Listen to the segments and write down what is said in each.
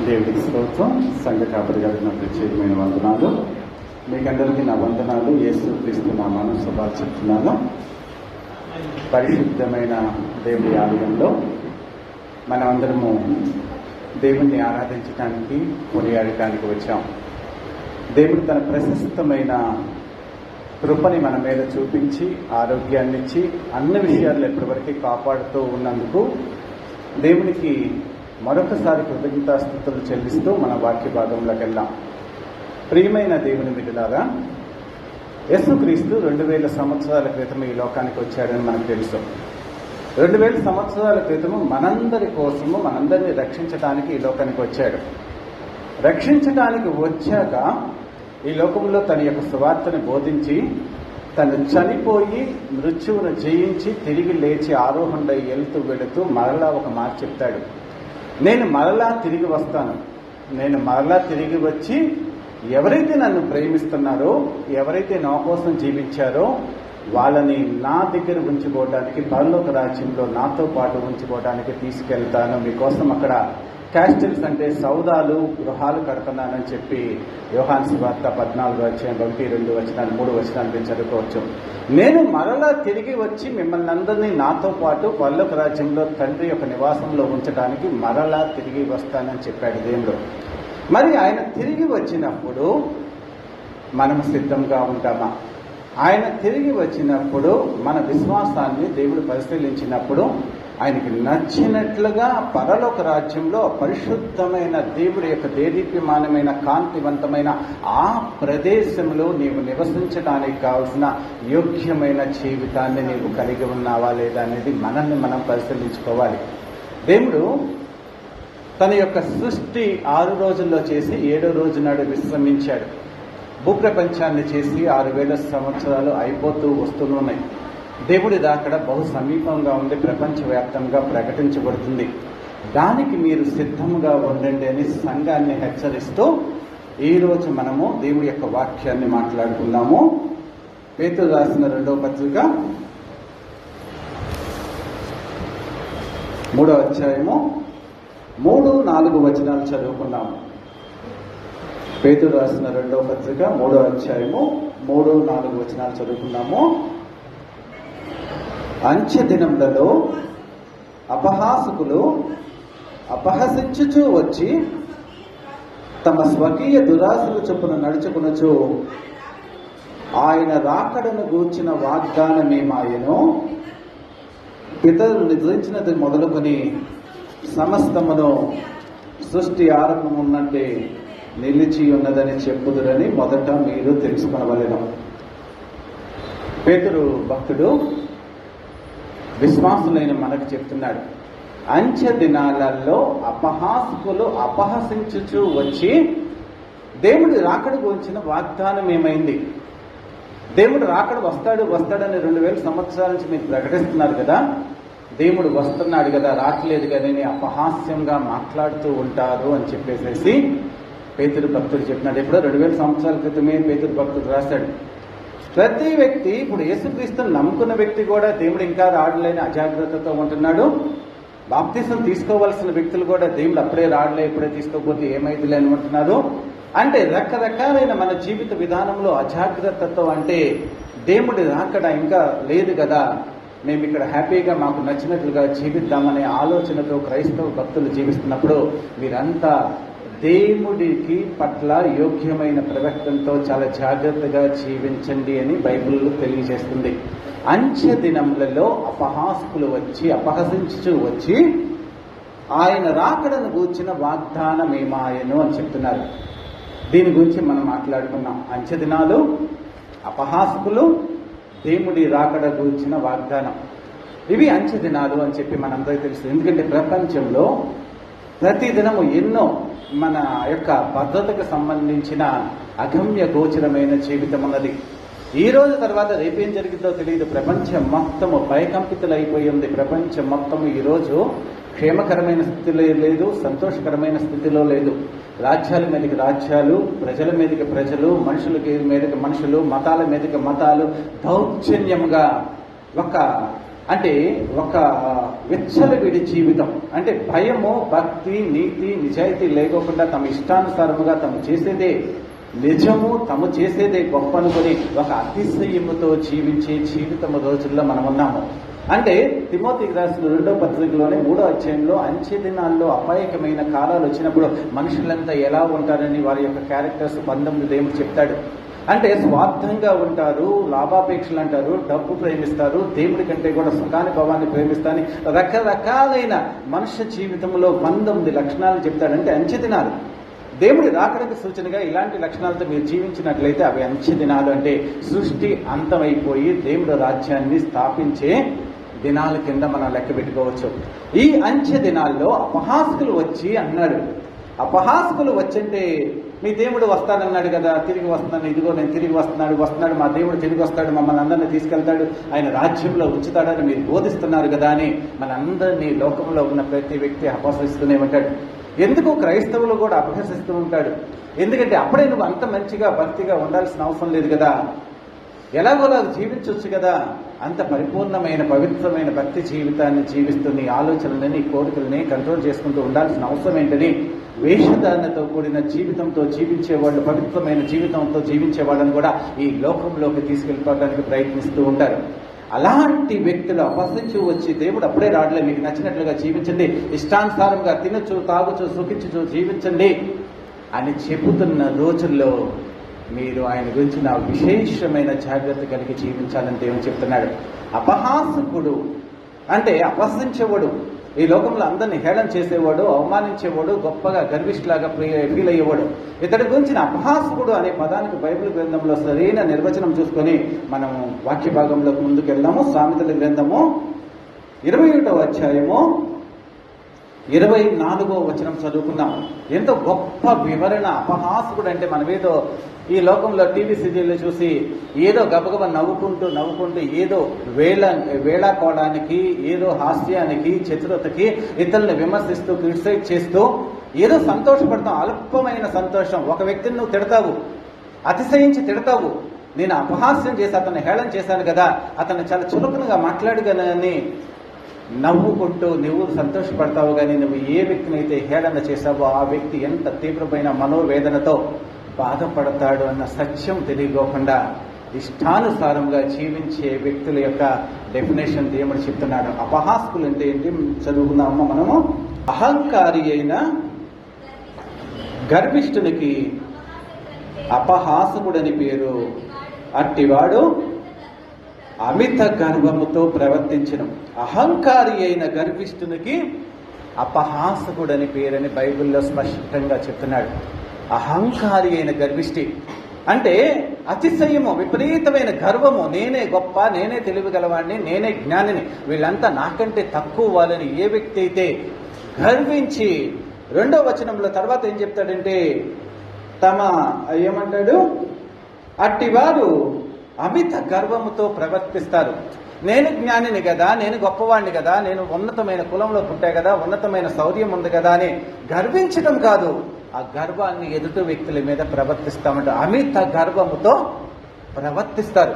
దేవుడికి స్తోత్రం. సంఘ కాపరి గారికి నా ప్రత్యేకమైన వందనాలు. మీకందరికీ నా వందనాలు. యేసు క్రీస్తు నామమున శుభాలు చెప్తున్నాను. పరిశుద్ధమైన దేవుడి ఆలయంలో మనమందరము దేవుణ్ణి ఆరాధించడానికి, కొనియాడటానికి వచ్చాం. దేవుడు తన ప్రశస్తమైన కృపని మన మీద చూపించి ఆరోగ్యాన్ని ఇచ్చి అన్ని విషయాల్లో ఎప్పటివరకు కాపాడుతూ ఉన్నందుకు దేవునికి మరొకసారి కృతజ్ఞతాస్తుతులు చెల్లిస్తూ మన వాక్య భాగంలోకి వెళ్దాం. ప్రియమైన దేవుని బిడ్డలారా, యేసుక్రీస్తు 2000 సంవత్సరాల క్రితం ఈ లోకానికి వచ్చాడని మనకు తెలుసు. 2000 సంవత్సరాల క్రితము మనందరి కోసము, మనందరినీ రక్షించడానికి ఈ లోకానికి వచ్చాడు. రక్షించడానికి వచ్చాక ఈ లోకంలో తన యొక్క సువార్తని బోధించి, తను చనిపోయి మృత్యువును జయించి తిరిగి లేచి ఆరోహణై వెళుతూ మరలా ఒక మాట చెప్తాడు, నేను మరలా తిరిగి వస్తాను. నేను మరలా తిరిగి వచ్చి ఎవరైతే నన్ను ప్రేమిస్తున్నారో, ఎవరైతే నా కోసం జీవించారో వాళ్ళని నా దగ్గర ఉంచుకోవడానికి, పరలోక రాజ్యంలో నాతో పాటు ఉంచుకోవడానికి తీసుకెళ్తాను. మీకోసం అక్కడ క్యాస్టిల్స్ అంటే సౌదాలు, గృహాలు కడుతున్నానని చెప్పి యోహాను సువార్త 14వ అధ్యాయం 1, 2 వచనాలు 3 వచనాలు మీరు చదువుకోవచ్చు. నేను మరలా తిరిగి వచ్చి మిమ్మల్ని అందరినీ నాతో పాటు పరలోక రాజ్యంలో తండ్రి యొక్క నివాసంలో ఉంచడానికి మరలా తిరిగి వస్తానని చెప్పాడు దేవుడు. మరి ఆయన తిరిగి వచ్చినప్పుడు మనం సిద్ధంగా ఉంటామా? ఆయన తిరిగి వచ్చినప్పుడు మన విశ్వాసాన్ని దేవుడు పరిశీలించినప్పుడు ఆయనకి నచ్చినట్లుగా పరలోక రాజ్యంలో పరిశుద్ధమైన దేవుడి యొక్క దేదీప్యమానమైన కాంతివంతమైన ఆ ప్రదేశంలో నీవు నివసించడానికి కావలసిన యోగ్యమైన జీవితాన్ని నీవు కలిగి ఉన్నావా లేదా అనేది మనల్ని మనం పరిశీలించుకోవాలి. దేవుడు తన యొక్క సృష్టి 6 రోజుల్లో చేసి 7వ రోజు నాడు విశ్రమించాడు. భూప్రపంచాన్ని చేసి 6000 సంవత్సరాలు అయిపోతూ వస్తున్నాయి. దేవుడి రాకడ బహు సమీపంగా ఉంది, ప్రపంచవ్యాప్తంగా ప్రకటించబడుతుంది. దానికి మీరు సిద్ధంగా ఉండండి అని సంఘాన్ని హెచ్చరిస్తూ ఈరోజు మనము దేవుడి యొక్క వాక్యాన్ని మాట్లాడుకుందాము. పేతురు రాసిన 2వ పత్రిక 3వ అధ్యాయము 3, 4 వచనాలు చదువుకున్నాము. పేతురు రాసిన 2వ పత్రిక 3వ అధ్యాయము 3, 4 వచనాలు చదువుకున్నాము. అంత్య దినములలో అపహాసకులు అపహసించుచూ వచ్చి తమ స్వకీయ దురాశల చొప్పున నడుచుకునొచ్చు ఆయన రాకడను గూర్చిన వాగ్దానమేమాయెను. పితరులు నిద్రించినది మొదలుకొని సమస్తమును సృష్టి ఆరంభం ఉన్నట్టే నిలిచి ఉన్నదని చెప్పుదురని మొదట మీరు తెలుసుకొనవలెను. పేతురు భక్తుడు విశ్వాసులైన మనకు చెప్తున్నాడు, అంత్య దినాలలో అపహాసకులు అపహసించుచూ వచ్చి దేవుడి రాకడ గురించిన వాగ్దానం ఏమైంది? దేవుడు రాకడ వస్తాడని 2000 సంవత్సరాల నుంచి మీరు ప్రకటిస్తున్నారు కదా, దేవుడు వస్తున్నాడు కదా, రావట్లేదు కదా అని అపహాస్యంగా మాట్లాడుతూ ఉంటారు అని చెప్పేసి పేతురు భక్తుడు చెప్పినాడు. ఎప్పుడో 2000 సంవత్సరాల క్రితమే పేతురు భక్తుడు రాశాడు. ప్రతి వ్యక్తి, ఇప్పుడు యేసుక్రీస్తుని నమ్ముకున్న వ్యక్తి కూడా దేవుడు ఇంకా రాడలేని అజాగ్రత్తతో ఉంటున్నాడు. బాప్తిసం తీసుకోవాల్సిన వ్యక్తులు కూడా దేవుడు అప్పుడే రాడలే, ఇప్పుడే తీసుకోకపోతే ఏమైందిలే అని ఉంటున్నారు. అంటే రకరకాలైన మన జీవిత విధానంలో అజాగ్రత్తతో, అంటే దేవుడి రాకడ ఇంకా లేదు కదా, మేము ఇక్కడ హ్యాపీగా మాకు నచ్చినట్లుగా జీవిద్దామనే ఆలోచనతో క్రైస్తవ భక్తులు జీవిస్తున్నప్పుడు మీరంతా దేవుడికి పట్ల యోగ్యమైన ప్రవర్తనతో చాలా జాగ్రత్తగా జీవించండి అని బైబిల్ తెలియజేస్తుంది. అంత్య దినములలో అపహాసకులు వచ్చి అపహసించుచూ వచ్చి ఆయన రాకడను గూర్చిన వాగ్దానం ఏమాయెను అని చెప్తున్నారు. దీని గురించి మనం మాట్లాడుకున్నాం. అంత్య దినాలు, అపహాసకులు, దేవుడి రాకడ గూర్చిన వాగ్దానం, ఇవి అంత్య దినాలు అని చెప్పి మనందరికీ తెలుసు. ఎందుకంటే ప్రపంచంలో ప్రతిదినము ఎన్నో మన యొక్క భద్రతకు సంబంధించిన అగమ్య గోచరమైన జీవితం ఉన్నది. ఈ రోజు తర్వాత రేపేం జరిగిందో తెలియదు. ప్రపంచం మొత్తము భయకంపితులైపోయి ఉంది. ప్రపంచం మొత్తము ఈరోజు క్షేమకరమైన స్థితిలో లేదు, సంతోషకరమైన స్థితిలో లేదు. రాజ్యాల మీదకి రాజ్యాలు, ప్రజల మీదకి ప్రజలు, మనుషుల మీదకి మనుషులు, మతాల మీదకి మతాలు దౌర్జన్యముగా ఒక విచ్చలవిడి జీవితం, అంటే భయము, భక్తి, నీతి, నిజాయితీ లేకోకుండా తమ ఇష్టానుసారముగా తాము చేసేదే నిజము, తాము చేసేదే గొప్ప అనుకుని ఒక అతిశయముతో జీవించే జీవితం రోజుల్లో మనం ఉన్నాము. అంటే తిమోతికి రాసిన 2వ పత్రికలోనే 3వ అధ్యాయంలో అంచె దినాల్లో అపాయకమైన కాలాలు వచ్చినప్పుడు మనుషులంతా ఎలా ఉంటారని వారి యొక్క క్యారెక్టర్స్ 19 దేవుడు చెప్తాడు. అంటే స్వార్థంగా ఉంటారు, లాభాపేక్షలు అంటారు, డబ్బు ప్రేమిస్తారు, దేవుడి కంటే కూడా సుఖాన్ని భవాన్ని ప్రేమిస్తారని రకరకాలైన మనుష్య జీవితంలో 19 లక్షణాలు చెప్తాడు. అంటే అంచె దినాలు, దేవుడి రాకడానికి సూచనగా ఇలాంటి లక్షణాలతో మీరు జీవించినట్లయితే అవి అంచె దినాలు. అంటే సృష్టి అంతమైపోయి దేవుడు రాజ్యాన్ని స్థాపించే దినాల కింద మనం లెక్క పెట్టుకోవచ్చు. ఈ అంచె దినాల్లో అపహాసకులు వచ్చి అన్నాడు. అపహాసకులు వచ్చంటే మీ దేవుడు వస్తానన్నాడు కదా, తిరిగి వస్తున్నాను, ఇదిగో నేను తిరిగి వస్తున్నాడు, మా దేవుడు తిరిగి వస్తాడు, మమ్మల్ని అందరినీ తీసుకెళ్తాడు, ఆయన రాజ్యంలో ఉంచుతాడని మీరు బోధిస్తున్నారు కదా అని మనందరినీ లోకంలో ఉన్న ప్రతి వ్యక్తి అపహసిస్తూనే ఉంటాడు. ఎందుకు క్రైస్తవులు కూడా అపహసిస్తూ ఉంటాడు? ఎందుకంటే అప్పుడే నువ్వు అంత మంచిగా భక్తిగా ఉండాల్సిన అవసరం లేదు కదా, ఎలాగోలా జీవించవచ్చు కదా, అంత పరిపూర్ణమైన పవిత్రమైన భక్తి జీవితాన్ని జీవిస్తూ నీ ఆలోచనలని, నీ కోరికలని కంట్రోల్ చేసుకుంటూ ఉండాల్సిన అవసరం ఏంటని వేషధారణతో కూడిన జీవితంతో జీవించేవాళ్ళు, పవిత్రమైన జీవితంతో జీవించేవాళ్ళని కూడా ఈ లోకంలోకి తీసుకెళ్ళిపోవడానికి ప్రయత్నిస్తూ ఉంటారు. అలాంటి వ్యక్తులు అపహసించి వచ్చి దేవుడు అప్పుడే రాడలే, మీకు నచ్చినట్లుగా జీవించండి, ఇష్టానుసారంగా తినచ్చు, తాగుచు, సుఖించు జీవించండి అని చెబుతున్న రోజుల్లో మీరు ఆయన గురించిన విశేషమైన జాగ్రత్త కలిగి జీవించాలని దేవుడు చెప్తున్నాడు. అపహాసకుడు అంటే అపహసించేవాడు, ఈ లోకంలో అందరినీ హేళన చేసేవాడు, అవమానించేవాడు, గొప్పగా గర్విష్లాగా ఫీల్ అయ్యేవాడు. ఇతడి గురించిన అపహాసకుడు అనే పదానికి బైబిల్ గ్రంథంలో సరైన నిర్వచనం చూసుకొని మనం వాక్య భాగంలోకి ముందుకు వెళ్దాము. సామెతల గ్రంథము 21వ అధ్యాయము 24వ వచనం చదువుకున్నాం. ఎంతో గొప్ప వివరణ. అపహాసకుడు అంటే మనమేదో ఈ లోకంలో టీవీ సీరియల్లో చూసి ఏదో గబగబ నవ్వుకుంటూ ఏదో వేళాకోవడానికి, ఏదో హాస్యానికి, చతురతకి ఇతరులను విమర్శిస్తూ, క్రిటిసైజ్ చేస్తూ ఏదో సంతోషపడతాం, అల్పమైన సంతోషం. ఒక వ్యక్తిని నువ్వు తిడతావు, అతిశయించి తిడతావు, నేను అపహాస్యం చేసి అతన్ని హేళన చేశాను కదా, అతన్ని చాలా చులకనగా మాట్లాడుగానని నవ్వుకుంటూ నువ్వు సంతోషపడతావు. కానీ నువ్వు ఏ వ్యక్తినైతే హేళన చేశావో ఆ వ్యక్తి ఎంత తీవ్రమైన మనోవేదనతో బాధపడతాడు అన్న సత్యం తెలియకోకుండా ఇష్టానుసారంగా జీవించే వ్యక్తుల యొక్క డెఫినేషన్ దేవుడు చెప్తున్నాడు. అపహాసకులు అంటే ఏంటి చదువుకున్నామో మనము. అహంకారి అయిన గర్విష్ఠునికి అపహాసకుడని పేరు, అట్టివాడు అమిత గర్వముతో ప్రవర్తించను. అహంకారి అయిన గర్విష్ఠునికి అపహాసకుడని పేరని బైబిల్లో స్పష్టంగా చెప్తున్నాడు. అహంకారి అయిన గర్విష్ఠి అంటే అతిశయము, విపరీతమైన గర్వము, నేనే గొప్ప, నేనే తెలివిగలవాడిని, నేనే జ్ఞానిని, వీళ్ళంతా నాకంటే తక్కువ వాళ్ళని ఏ వ్యక్తి అయితే గర్వించి, 2వ వచనంలో తర్వాత ఏం చెప్తాడంటే ఏమంటాడు, అట్టివారు అమిత గర్వముతో ప్రవర్తిస్తారు. నేను జ్ఞానిని కదా, నేను గొప్పవాడిని కదా, నేను ఉన్నతమైన కులంలో పుట్టా కదా, ఉన్నతమైన శౌర్యం ఉంది కదా అని గర్వించడం కాదు, ఆ గర్వాన్ని ఎదుటి వ్యక్తుల మీద ప్రవర్తిస్తామంట. అమిత గర్వముతో ప్రవర్తిస్తారు.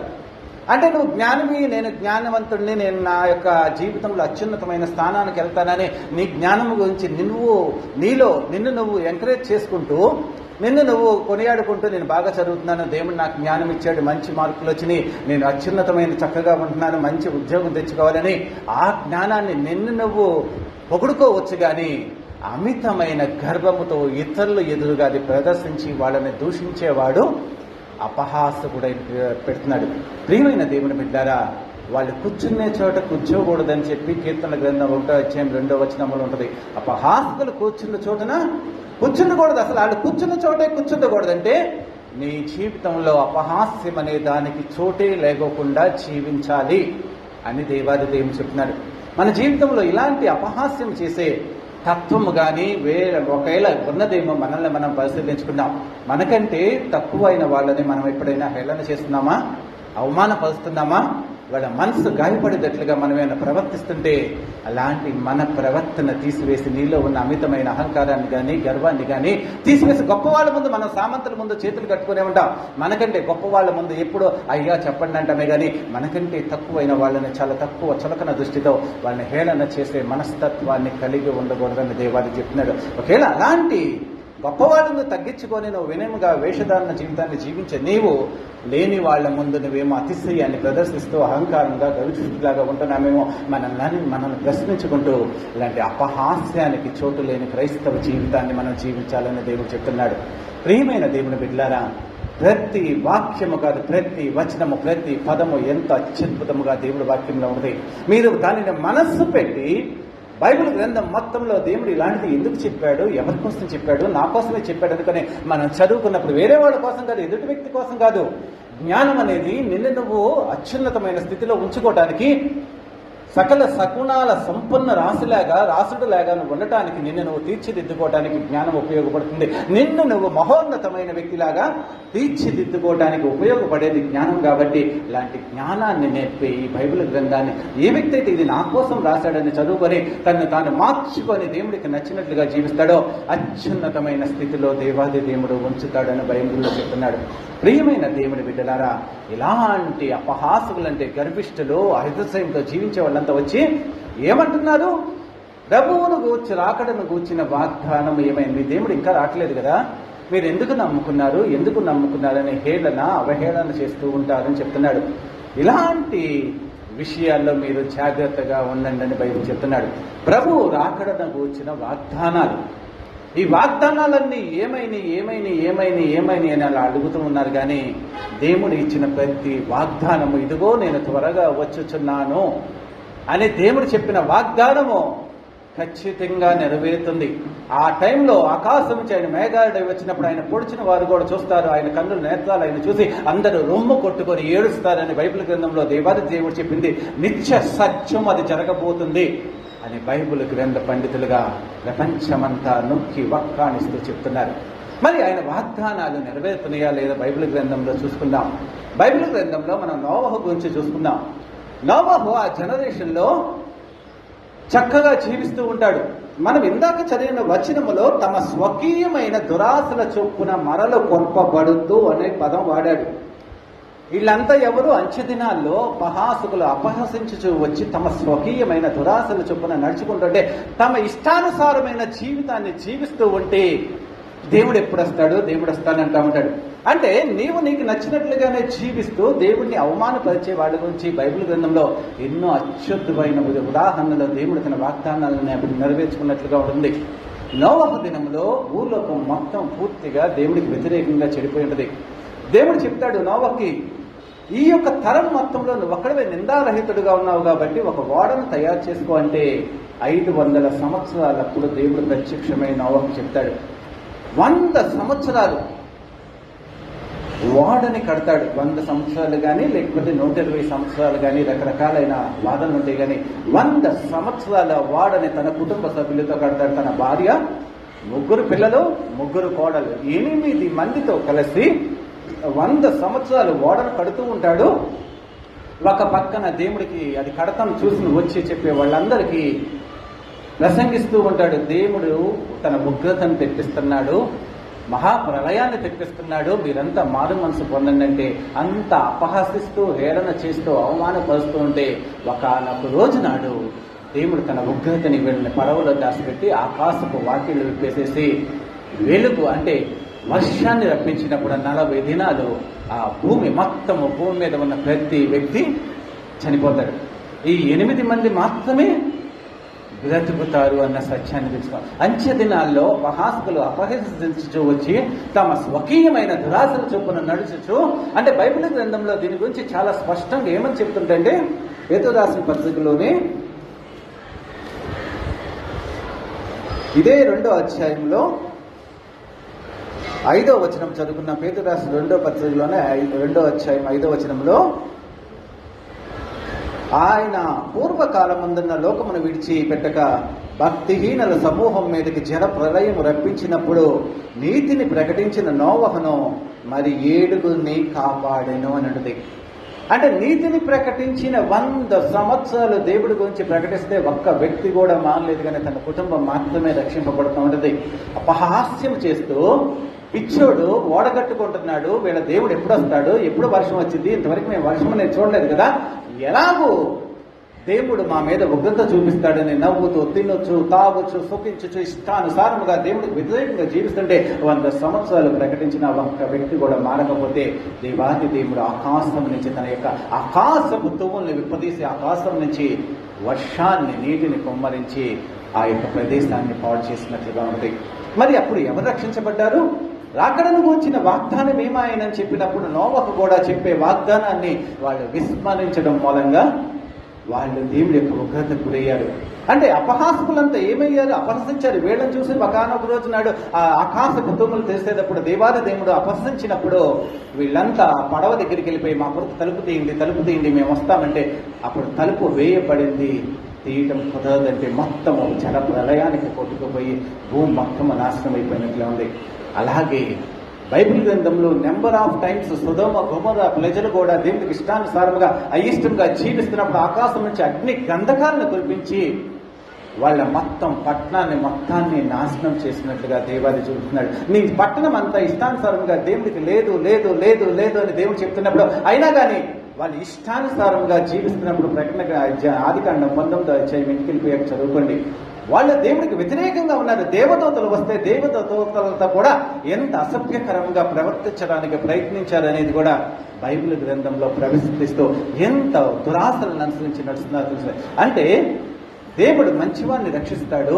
అంటే నువ్వు జ్ఞానమి, నేను జ్ఞానవంతుడిని, నేను నా యొక్క జీవితంలో అత్యున్నతమైన స్థానానికి వెళ్తానని నీ జ్ఞానము గురించి నిన్ను నువ్వు ఎంకరేజ్ చేసుకుంటూ, నిన్ను నువ్వు కొనియాడుకుంటూ, నేను బాగా చదువుతున్నాను, దేవుడు నాకు జ్ఞానం ఇచ్చాడు, మంచి మార్కులు వచ్చినాయి, నేను అత్యున్నతమైన చక్కగా ఉంటున్నాను, మంచి ఉద్యోగం తెచ్చుకోవాలని ఆ జ్ఞానాన్ని నిన్ను నువ్వు పొగుడుకోవచ్చు. కానీ అమితమైన గర్వముతో ఇతరులు ఎదురుగా అది ప్రదర్శించి వాళ్ళని దూషించేవాడు అపహాసకుడై పెడుతున్నాడు. ప్రియమైన దేవుని బిడ్డారా, వాళ్ళు కూర్చునే చోట కూర్చోకూడదని చెప్పి కీర్తనల గ్రంథం 1వ అధ్యాయం 2వ వచనంలో ఉంటుంది. అపహాసకులు కూర్చున్న చోటన కూర్చుండకూడదు. అసలు వాళ్ళు కూర్చున్న చోటే కూర్చుండకూడదంటే నీ జీవితంలో అపహాస్యం అనే దానికి చోటే లేకోకుండా జీవించాలి అని దేవాది దేవుడు చెప్తున్నాడు. మన జీవితంలో ఇలాంటి అపహాస్యం చేసే తత్వము కానీ ఒకవేళ ఉన్నదేమో మనల్ని మనం పరిశీలించుకున్నాం. మనకంటే తక్కువైన వాళ్ళని మనం ఎప్పుడైనా హేళన చేస్తున్నామా, అవమానపరుస్తున్నామా? వాళ్ళ మనసు గాయపడేటట్లుగా మనం ఏమైనా ప్రవర్తిస్తుంటే అలాంటి మన ప్రవర్తన తీసివేసి నీలో ఉన్న అమితమైన అహంకారాన్ని కానీ గర్వాన్ని కానీ తీసివేసి గొప్ప వాళ్ళ ముందు మనం సామంతుల ముందు చేతులు కట్టుకునే ఉంటాం. మనకంటే గొప్ప వాళ్ళ ముందు ఎప్పుడో అయ్యా చెప్పండి అంటామే కానీ మనకంటే తక్కువైన వాళ్ళని చాలా తక్కువ చులకన దృష్టితో వాళ్ళని హేళన చేసే మనస్తత్వాన్ని కలిగి ఉండకూడదని దేవాది చెప్తున్నాడు. ఒకవేళ అలాంటి గొప్పవాళ్ళను తగ్గించుకొని నువ్వు వినయముగా వేషధారణ జీవితాన్ని జీవించే నీవు లేని వాళ్ళ ముందు నువ్వేమో అతిశయాన్ని ప్రదర్శిస్తూ అహంకారంగా గవిష్ఠులాగా ఉంటున్నామేమో మనల్ని ప్రశ్నించుకుంటూ ఇలాంటి అపహాస్యానికి చోటు లేని క్రైస్తవ జీవితాన్ని మనం జీవించాలని దేవుడు చెప్తున్నాడు. ప్రియమైన దేవుని బిడ్డలారా, ప్రతి వాక్యము కాదు, ప్రతి వచనము, ప్రతి పదము ఎంతో అత్యద్భుతముగా దేవుడి వాక్యంలో ఉంది. మీరు దానిని మనస్సు పెట్టి బైబిల్ గ్రంథం మొత్తంలో దేవుడు ఇలాంటిది ఎందుకు చెప్పాడు, ఎవరి కోసం చెప్పాడు, నా కోసమే చెప్పాడు అనుకుని మనం చదువుకున్నప్పుడు వేరే వాళ్ళ కోసం కాదు, ఎదుటి వ్యక్తి కోసం కాదు. జ్ఞానం అనేది నిన్ను నువ్వు అత్యున్నతమైన స్థితిలో ఉంచుకోవటానికి, సకల సగుణాల సంపన్న రాసుడులాగా నువ్వు ఉండటానికి, నిన్ను నువ్వు తీర్చిదిద్దుకోవడానికి జ్ఞానం ఉపయోగపడుతుంది. నిన్ను నువ్వు మహోన్నతమైన వ్యక్తిలాగా తీర్చిదిద్దుకోవడానికి ఉపయోగపడేది జ్ఞానం. కాబట్టి ఇలాంటి జ్ఞానాన్ని నేర్పే ఈ బైబిల్ గ్రంథాన్ని ఏ వ్యక్తి అయితే ఇది నా కోసం రాశాడని చదువుకొని తను తాను మార్చుకొని దేవుడికి నచ్చినట్లుగా జీవిస్తాడో అత్యున్నతమైన స్థితిలో దేవాది దేవుడు ఉంచుతాడని బైబిల్లో చెప్తున్నాడు. ప్రియమైన దేవుని బిడ్డలారా, ఇలాంటి అపహాసకులంటే గర్విష్ఠులు అతిశయంతో జీవించే వాళ్ళంతా వచ్చి ఏమంటున్నారు? ప్రభువును గూర్చి రాకడను గూర్చిన వాగ్దానం ఏమైంది? దేవుడు ఇంకా రావట్లేదు కదా, మీరు ఎందుకు నమ్ముకున్నారని అవహేళన చేస్తూ ఉంటారని చెప్తున్నాడు. ఇలాంటి విషయాల్లో మీరు జాగ్రత్తగా ఉండండి అని బైబిల్ చెప్తున్నాడు. ప్రభువు రాకడను గూర్చిన వాగ్దానాలు, ఈ వాగ్దానాలన్నీ ఏమైనా అని అలా అడుగుతూ ఉన్నారు. కానీ దేవుడు ఇచ్చిన ప్రతి వాగ్దానము, ఇదిగో నేను త్వరగా వచ్చుచున్నాను అని దేవుడు చెప్పిన వాగ్దానము ఖచ్చితంగా నెరవేరుతుంది. ఆ టైంలో ఆకాశం నుంచి ఆయన మేఘాలుడై వచ్చినప్పుడు ఆయన పొడిచిన వారు కూడా చూస్తారు, ఆయన కన్నుల నేత్రాలు ఆయన చూసి అందరూ రొమ్ము కొట్టుకొని ఏడుస్తారని బైబిల్ గ్రంథంలో దేవాది దేవుడు చెప్పింది. నిత్య సత్యం అది జరగబోతుంది అని బైబిల్ గ్రంథ పండితులుగా ప్రపంచమంతా నొక్కి వక్కానిస్తూ చెప్తున్నారు. మరి ఆయన వాగ్దానాలు నెరవేరుతున్నాయా లేదా బైబిల్ గ్రంథంలో చూసుకుందాం. బైబిల్ గ్రంథంలో మనం నోవహు గురించి చూసుకుందాం. నోవహు ఆ జనరేషన్లో చక్కగా జీవిస్తూ ఉంటాడు. మనం ఇందాక చదివిన వచనములో తమ స్వకీయమైన దురాశల చొప్పున మరలు కొప్పబడుతూ అనే పదం వాడాడు. వీళ్ళంతా ఎవరు? అంచెదినాల్లో మహాసుకులు అపహసించు వచ్చి తమ స్వకీయమైన దురాశల చొప్పున నడుచుకుంటుంటే, తమ ఇష్టానుసారమైన జీవితాన్ని జీవిస్తూ ఉంటే దేవుడు ఎప్పుడు వస్తాడు, దేవుడు వస్తానంటా ఉంటాడు. అంటే నీకు నచ్చినట్లుగానే జీవిస్తూ దేవుడిని అవమానపరిచే వాళ్ళ గురించి బైబిల్ గ్రంథంలో ఎన్నో అత్యద్భుతమైన ఉదాహరణలో దేవుడు తన వాగ్దానాలను నెరవేర్చుకున్నట్లుగా ఉంటుంది. నోవహు దినంలో భూలోకం మొత్తం పూర్తిగా దేవుడికి వ్యతిరేకంగా చెడిపోయి ఉంటుంది. దేవుడు చెప్తాడు నోవహుకి, ఈ యొక్క తరం మొత్తంలో నువ్వు ఒక్కడవే నిందారహితుడుగా ఉన్నావు కాబట్టి ఒక ఓడను తయారు చేసుకో అంటే 500 సంవత్సరాలప్పుడు దేవుడు ప్రత్యక్షమై నోవహుకి చెప్తాడు. 100 సంవత్సరాలు ఓడని కడతాడు. 100 సంవత్సరాలు కానీ లేకపోతే 120 సంవత్సరాలు కానీ రకరకాలైన వాదనలు ఉంటాయి. కానీ 100 సంవత్సరాల ఓడని తన కుటుంబ సభ్యులతో కడతాడు. తన భార్య, 3 పిల్లలు, 3 కోడలు, 8 మందితో కలిసి 100 సంవత్సరాలు ఓడను కడుతూ ఉంటాడు. ఒక పక్కన దేవుడికి అది కడతాం చూసి వచ్చి చెప్పే వాళ్ళందరికీ ప్రసంగిస్తూ ఉంటాడు. దేవుడు తన ఉగ్రతను తెప్పిస్తున్నాడు, మహాప్రళయాన్ని తెప్పిస్తున్నాడు, మీరంతా మారు మనసు పొందండి అంటే అంత అపహాసిస్తూ హేళన చేస్తూ అవమానపరుస్తూ ఉంటే ఒకనొక రోజు నాడు దేవుడు తన ఉగ్రతని వీళ్ళని పడవలో దాచిపెట్టి ఆకాశపు వాకిళ్ళు విప్పేసేసి వెలుగు అంటే వర్షాన్ని రప్పించినప్పుడు 40 దినాలు ఆ భూమి మీద ఉన్న ప్రతి వ్యక్తి చనిపోతాడు. ఈ 8 మంది మాత్రమే బ్రతుకుతారు అన్న సత్యాన్ని తెలుసుకోవాలి. అంచె దినాల్లో మహాసుకులు అపహసించు వచ్చి తమ స్వకీయమైన దురాశల చొప్పున నడుచుచు, అంటే బైబిల్ గ్రంథంలో దీని గురించి చాలా స్పష్టంగా ఏమని చెప్తుంటే, పేతురు రాసిన పత్రికలోనే ఇదే 2వ అధ్యాయంలో 5వ వచనం చదువుకున్న పేతురు రాసిన 2వ పత్రికలోనే 2వ అధ్యాయం 5వ వచనంలో, ఆయన పూర్వకాలమందున్న లోకమును విడిచి పెట్టక భక్తిహీనుల సమూహం మీదకి జల ప్రళయం రప్పించినప్పుడు నీతిని ప్రకటించిన నోవహును మరి 7 కాపాడెను అని అంటుంది. అంటే నీతిని ప్రకటించిన 100 సంవత్సరాలు దేవుడి గురించి ప్రకటిస్తే ఒక్క వ్యక్తి కూడా మానలేదు, కానీ తన కుటుంబం మాత్రమే రక్షింపబడుతూ ఉంటుంది. అపహాస్యం చేస్తూ పిచ్చోడు ఓడగట్టుకుంటున్నాడు, వీళ్ళ దేవుడు ఎప్పుడు వస్తాడు, ఎప్పుడు వర్షం వచ్చింది, ఇంతవరకు మేము వర్షం అనేది చూడలేదు కదా, ఎలాగూ దేవుడు మా మీద ఉగ్రత చూపిస్తాడని నవ్వుతూ తినొచ్చు, తాగొచ్చు, సుఖించచ్చు, ఇష్టానుసారముగా దేవుడికి వ్యతిరేకంగా జీవిస్తుంటే 100 సంవత్సరాలు ప్రకటించిన ఒక్క వ్యక్తి కూడా మారకపోతే దేవాది దేవుడు ఆకాశం నుంచి తన యొక్క ఆకాశపు తువ్వుల్ని విప్పదీసి ఆకాశం నుంచి వర్షాన్ని, నీటిని కుమ్మరించి ఆ యొక్క ప్రదేశాన్ని పాడు చేసినట్లుగా ఉంది. మరి అప్పుడు ఎవరు రక్షించబడ్డారు? రాకడను గురించిన వాగ్దానం ఏమాయనని చెప్పినప్పుడు నోవహు కూడా చెప్పే వాగ్దానాన్ని వాళ్ళు విస్మరించడం మూలంగా వాళ్ళు దేవుడి యొక్క ఉగ్రతకు గురయ్యారు. అంటే అపహాసకులంతా ఏమయ్యారు? అపహసించారు. వీళ్ళని చూసి ఒకనొక రోజు నాడు ఆ ఆకాశ కుటుంబాలు తెరిసేటప్పుడు దేవాది దేవుడు అపహసించినప్పుడు వీళ్ళంతా పడవ దగ్గరికి వెళ్ళిపోయి మా కొరకు తలుపు తీయండి మేము వస్తామంటే అప్పుడు తలుపు వేయబడింది. తీయటం కుదరదంటే మొత్తము జల ప్రళయానికి కొట్టుకుపోయి భూమి మొత్తము నాశనం అయిపోయినట్లే ఉంది. అలాగే బైబిల్ గ్రంథంలో నెంబర్ ఆఫ్ టైమ్స్ సొదొమ గొమొర్రా ప్రజలు కూడా దేవుడికి ఇష్టానుసారముగా అయిష్టంగా జీవిస్తున్నప్పుడు ఆకాశం నుంచి అగ్ని గంధకాలను కురిపించి వాళ్ళ పట్టణాన్ని మొత్తాన్ని నాశనం చేసినట్లుగా దేవాది చూపుతున్నాడు. నీ పట్టణం అంతా ఇష్టానుసారంగా దేవుడికి లేదు లేదు లేదు లేదు అని దేవుడు చెప్తున్నప్పుడు అయినా కానీ వాళ్ళు ఇష్టానుసారంగా జీవిస్తున్నప్పుడు ప్రకటన ఆదికాండం 19వ అధ్యాయం ఇంటికి చదువుకోండి. వాళ్ళు దేవుడికి వ్యతిరేకంగా ఉన్నారు. దేవదూతలు వస్తే దేవదూతలతో కూడా ఎంత అసభ్యకరంగా ప్రవర్తించడానికి ప్రయత్నించారనేది కూడా బైబిల్ గ్రంథంలో ప్రవేశిస్తూ ఎంత దురాశలను అనుసరించి నడుస్తున్నారు. అంటే దేవుడు మంచివాడిని రక్షిస్తాడు,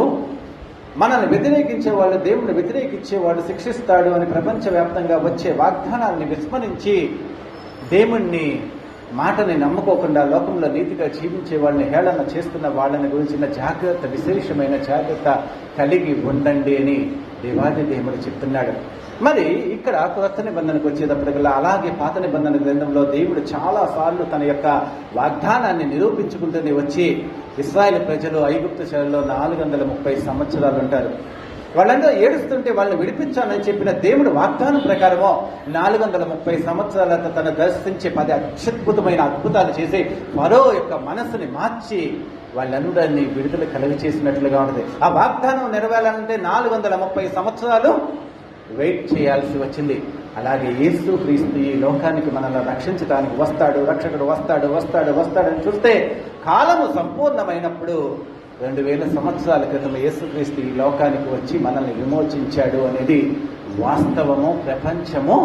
మనల్ని వ్యతిరేకించే వాళ్ళు దేవుడిని వ్యతిరేకించేవాడు శిక్షిస్తాడు అని ప్రపంచవ్యాప్తంగా వచ్చే వాగ్దానాన్ని విస్మరించి దేవుణ్ణి మాటని నమ్ముకోకుండా లోకంలో నీతిగా జీవించే వాళ్ళని హేళన చేస్తున్న వాళ్ళని గురించిన జాగ్రత్త, విశేషమైన జాగ్రత్త కలిగి ఉండండి అని దేవాది దేవుడు చెప్తున్నాడు. మరి ఇక్కడ కొత్త నిబంధనకు వచ్చేటప్పటికల్లా అలాగే పాత నిబంధన గ్రంథంలో దేవుడు చాలా సార్లు తన యొక్క వాగ్దానాన్ని నిరూపించుకుంటూనే వచ్చి ఇశ్రాయేలు ప్రజలు ఐగుప్తు చెరలో 430 సంవత్సరాలు ఉంటారు. వాళ్ళందరూ ఏడుస్తుంటే వాళ్ళని విడిపించాలని చెప్పిన దేవుడు వాగ్దానం ప్రకారమో 430 సంవత్సరాలతో తను దర్శించే 10 అత్యద్భుతమైన అద్భుతాలు చేసి ఫరో యొక్క మనసుని మార్చి వాళ్ళందరినీ విడుదల కలుగ చేసినట్లుగా ఉంటుంది. ఆ వాగ్దానం నెరవేరాలంటే 430 సంవత్సరాలు వెయిట్ చేయాల్సి వచ్చింది. అలాగే యేసు క్రీస్తు ఈ లోకానికి మనల్ని రక్షించడానికి వస్తాడు, రక్షకుడు వస్తాడని చూస్తే కాలము సంపూర్ణమైనప్పుడు 2000 సంవత్సరాల క్రితం యేసుక్రీస్తు ఈ లోకానికి వచ్చి మనల్ని విమోచించాడు అనేది వాస్తవము, ప్రపంచము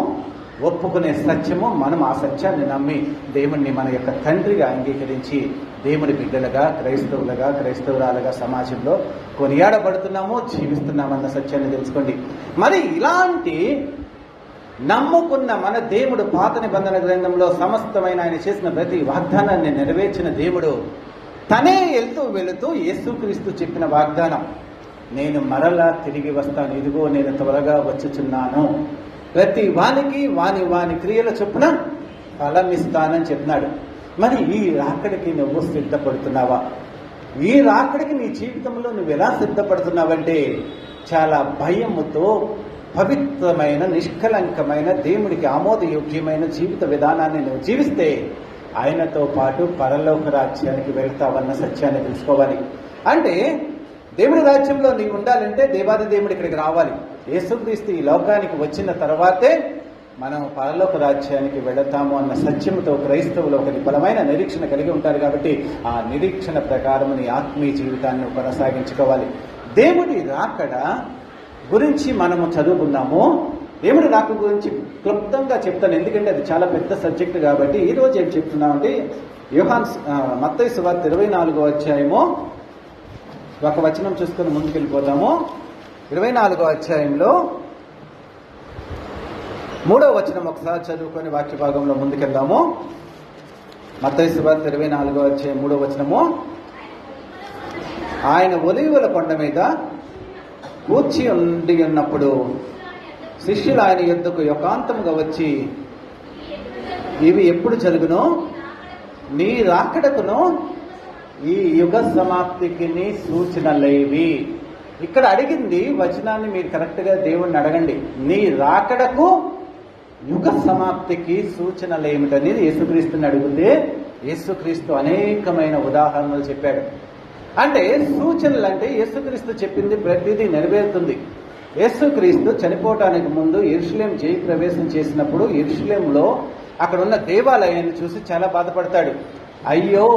ఒప్పుకునే సత్యము. మనం ఆ సత్యాన్ని నమ్మి దేవుణ్ణి మన యొక్క తండ్రిగా అంగీకరించి దేవుని బిడ్డలుగా, క్రైస్తవురాలుగా సమాజంలో కొనియాడబడుతున్నాము, జీవిస్తున్నామన్న సత్యాన్ని తెలుసుకోండి. మరి ఇలాంటి నమ్ముకున్న మన దేవుడు పాత నిబంధన గ్రంథంలో సమస్తమైన ఆయన చేసిన ప్రతి వాగ్దానాన్ని నెరవేర్చిన దేవుడు తనే వెళుతూ యేసుక్రీస్తు చెప్పిన వాగ్దానం, నేను మరలా తిరిగి వస్తాను, ఇదిగో నేను త్వరగా వచ్చుచున్నాను, ప్రతి వానికి వాని క్రియల చొప్పున ఫలమిస్తానని చెప్పినాడు. మరి ఈ రాకడికి నువ్వు సిద్ధపడుతున్నావా? ఈ రాకడికి నీ జీవితంలో నువ్వు ఎలా సిద్ధపడుతున్నావంటే చాలా భయముతో పవిత్రమైన, నిష్కలంకమైన, దేవుడికి ఆమోదయోగ్యమైన జీవిత విధానాన్ని నువ్వు జీవిస్తే ఆయనతో పాటు పరలోక రాజ్యానికి వెళ్తావన్న సత్యాన్ని తెలుసుకోవాలి. అంటే దేవుడి రాజ్యంలో నీవు ఉండాలంటే దేవాది దేవుడు ఇక్కడికి రావాలి. యేసుక్రీస్తు ఈ లోకానికి వచ్చిన తర్వాతే మనం పరలోక రాజ్యానికి వెళతాము అన్న సత్యంతో క్రైస్తవులు ఒక బలమైన నిరీక్షణ కలిగి ఉంటారు. కాబట్టి ఆ నిరీక్షణ ప్రకారం నీ ఆత్మీయ జీవితాన్ని కొనసాగించుకోవాలి. దేవుడి రాకడ గురించి మనము చదువుకున్నాము. దేవుడి రాక గురించి క్లుప్తంగా చెప్తాను, ఎందుకంటే అది చాలా పెద్ద సబ్జెక్ట్ కాబట్టి. ఈరోజు ఏం చెప్తున్నామంటే మత్తయి సువార్త 24వ అధ్యాయము ఒక వచనం చూసుకొని ముందుకెళ్ళిపోతాము. 24వ అధ్యాయంలో 3వ వచనం ఒకసారి చదువుకొని వాక్య భాగంలో ముందుకెళ్దాము. మత్తయి సువార్త 24వ అధ్యాయం 3వ వచనము. ఆయన ఒలీవల కొండ మీద కూర్చి ఉండి ఉన్నప్పుడు శిష్యులు ఆయన యొద్దకు ఏకాంతముగా వచ్చి, ఇవి ఎప్పుడు జరుగునో, నీ రాకడకును ఈ యుగ సమాప్తికి నీ సూచనలేవి. ఇక్కడ అడిగింది వచనాన్ని మీరు కరెక్ట్గా దేవుణ్ణి అడగండి. నీ రాకడకు యుగ సమాప్తికి సూచనలు ఏమిటనేది యేసుక్రీస్తుని అడిగితే యేసుక్రీస్తు అనేకమైన ఉదాహరణలు చెప్పాడు. అంటే సూచనలు అంటే యేసుక్రీస్తు చెప్పింది ప్రతిదీ నెరవేరుతుంది. యేసుక్రీస్తు చనిపోవటానికి ముందు యెరూషలేం జయ ప్రవేశం చేసినప్పుడు యెరూషలేంలో అక్కడ ఉన్న దేవాలయాన్ని చూసి చాలా బాధపడతాడు. అయ్యో,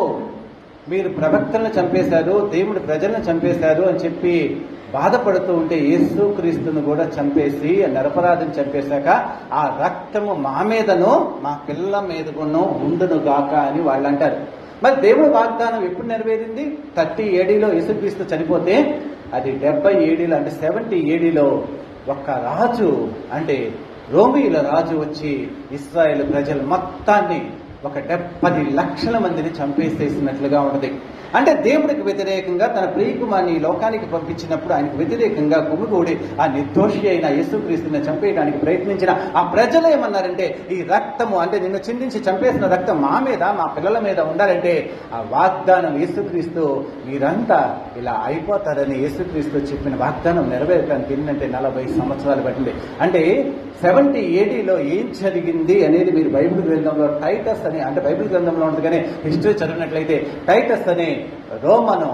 మీరు ప్రవక్తలను చంపేశారు, దేవుడి ప్రజలను చంపేశారు అని చెప్పి బాధపడుతూ ఉంటే యేసుక్రీస్తును కూడా చంపేసి నిరపరాధం చంపేశాక ఆ రక్తము మా మీదను మా పిల్లల మీదను ఉండును గాక అని వాళ్ళు అంటారు. మరి దేవుడి వాగ్దానం ఎప్పుడు నెరవేరింది? 30 AD యేసుక్రీస్తు చనిపోతే అది 70 AD అంటే 70 AD ఒక్క రాజు అంటే రోమీయుల రాజు వచ్చి ఇశ్రాయేలు ప్రజలు మొత్తాన్ని ఒక 70 లక్షల మందిని చంపేసేసినట్లుగా ఉన్నది. అంటే దేవుడికి వ్యతిరేకంగా తన ప్రియకుమార్ని ఈ లోకానికి పంపించినప్పుడు ఆయనకు వ్యతిరేకంగా గుమిగూడి ఆ నిర్దోషి అయిన యేసుక్రీస్తుని చంపేయడానికి ప్రయత్నించిన ఆ ప్రజలు ఏమన్నారంటే, ఈ రక్తము అంటే నిన్ను చిందించి చంపేసిన రక్తం మా మీద మా పిల్లల మీద ఉండాలంటే ఆ వాగ్దానం యేసుక్రీస్తు మీరంతా ఇలా అయిపోతారని యేసుక్రీస్తు చెప్పిన వాగ్దానం నెరవేరడానికి ఏంటంటే 40 సంవత్సరాలు పట్టింది. అంటే 70 AD ఏం జరిగింది అనేది మీరు బైబిల్ గ్రంథంలో టైటస్ అని, అంటే బైబిల్ గ్రంథంలో ఉంటుంది కానీ హిస్టరీ చదివినట్లయితే టైటస్ అనే రోమను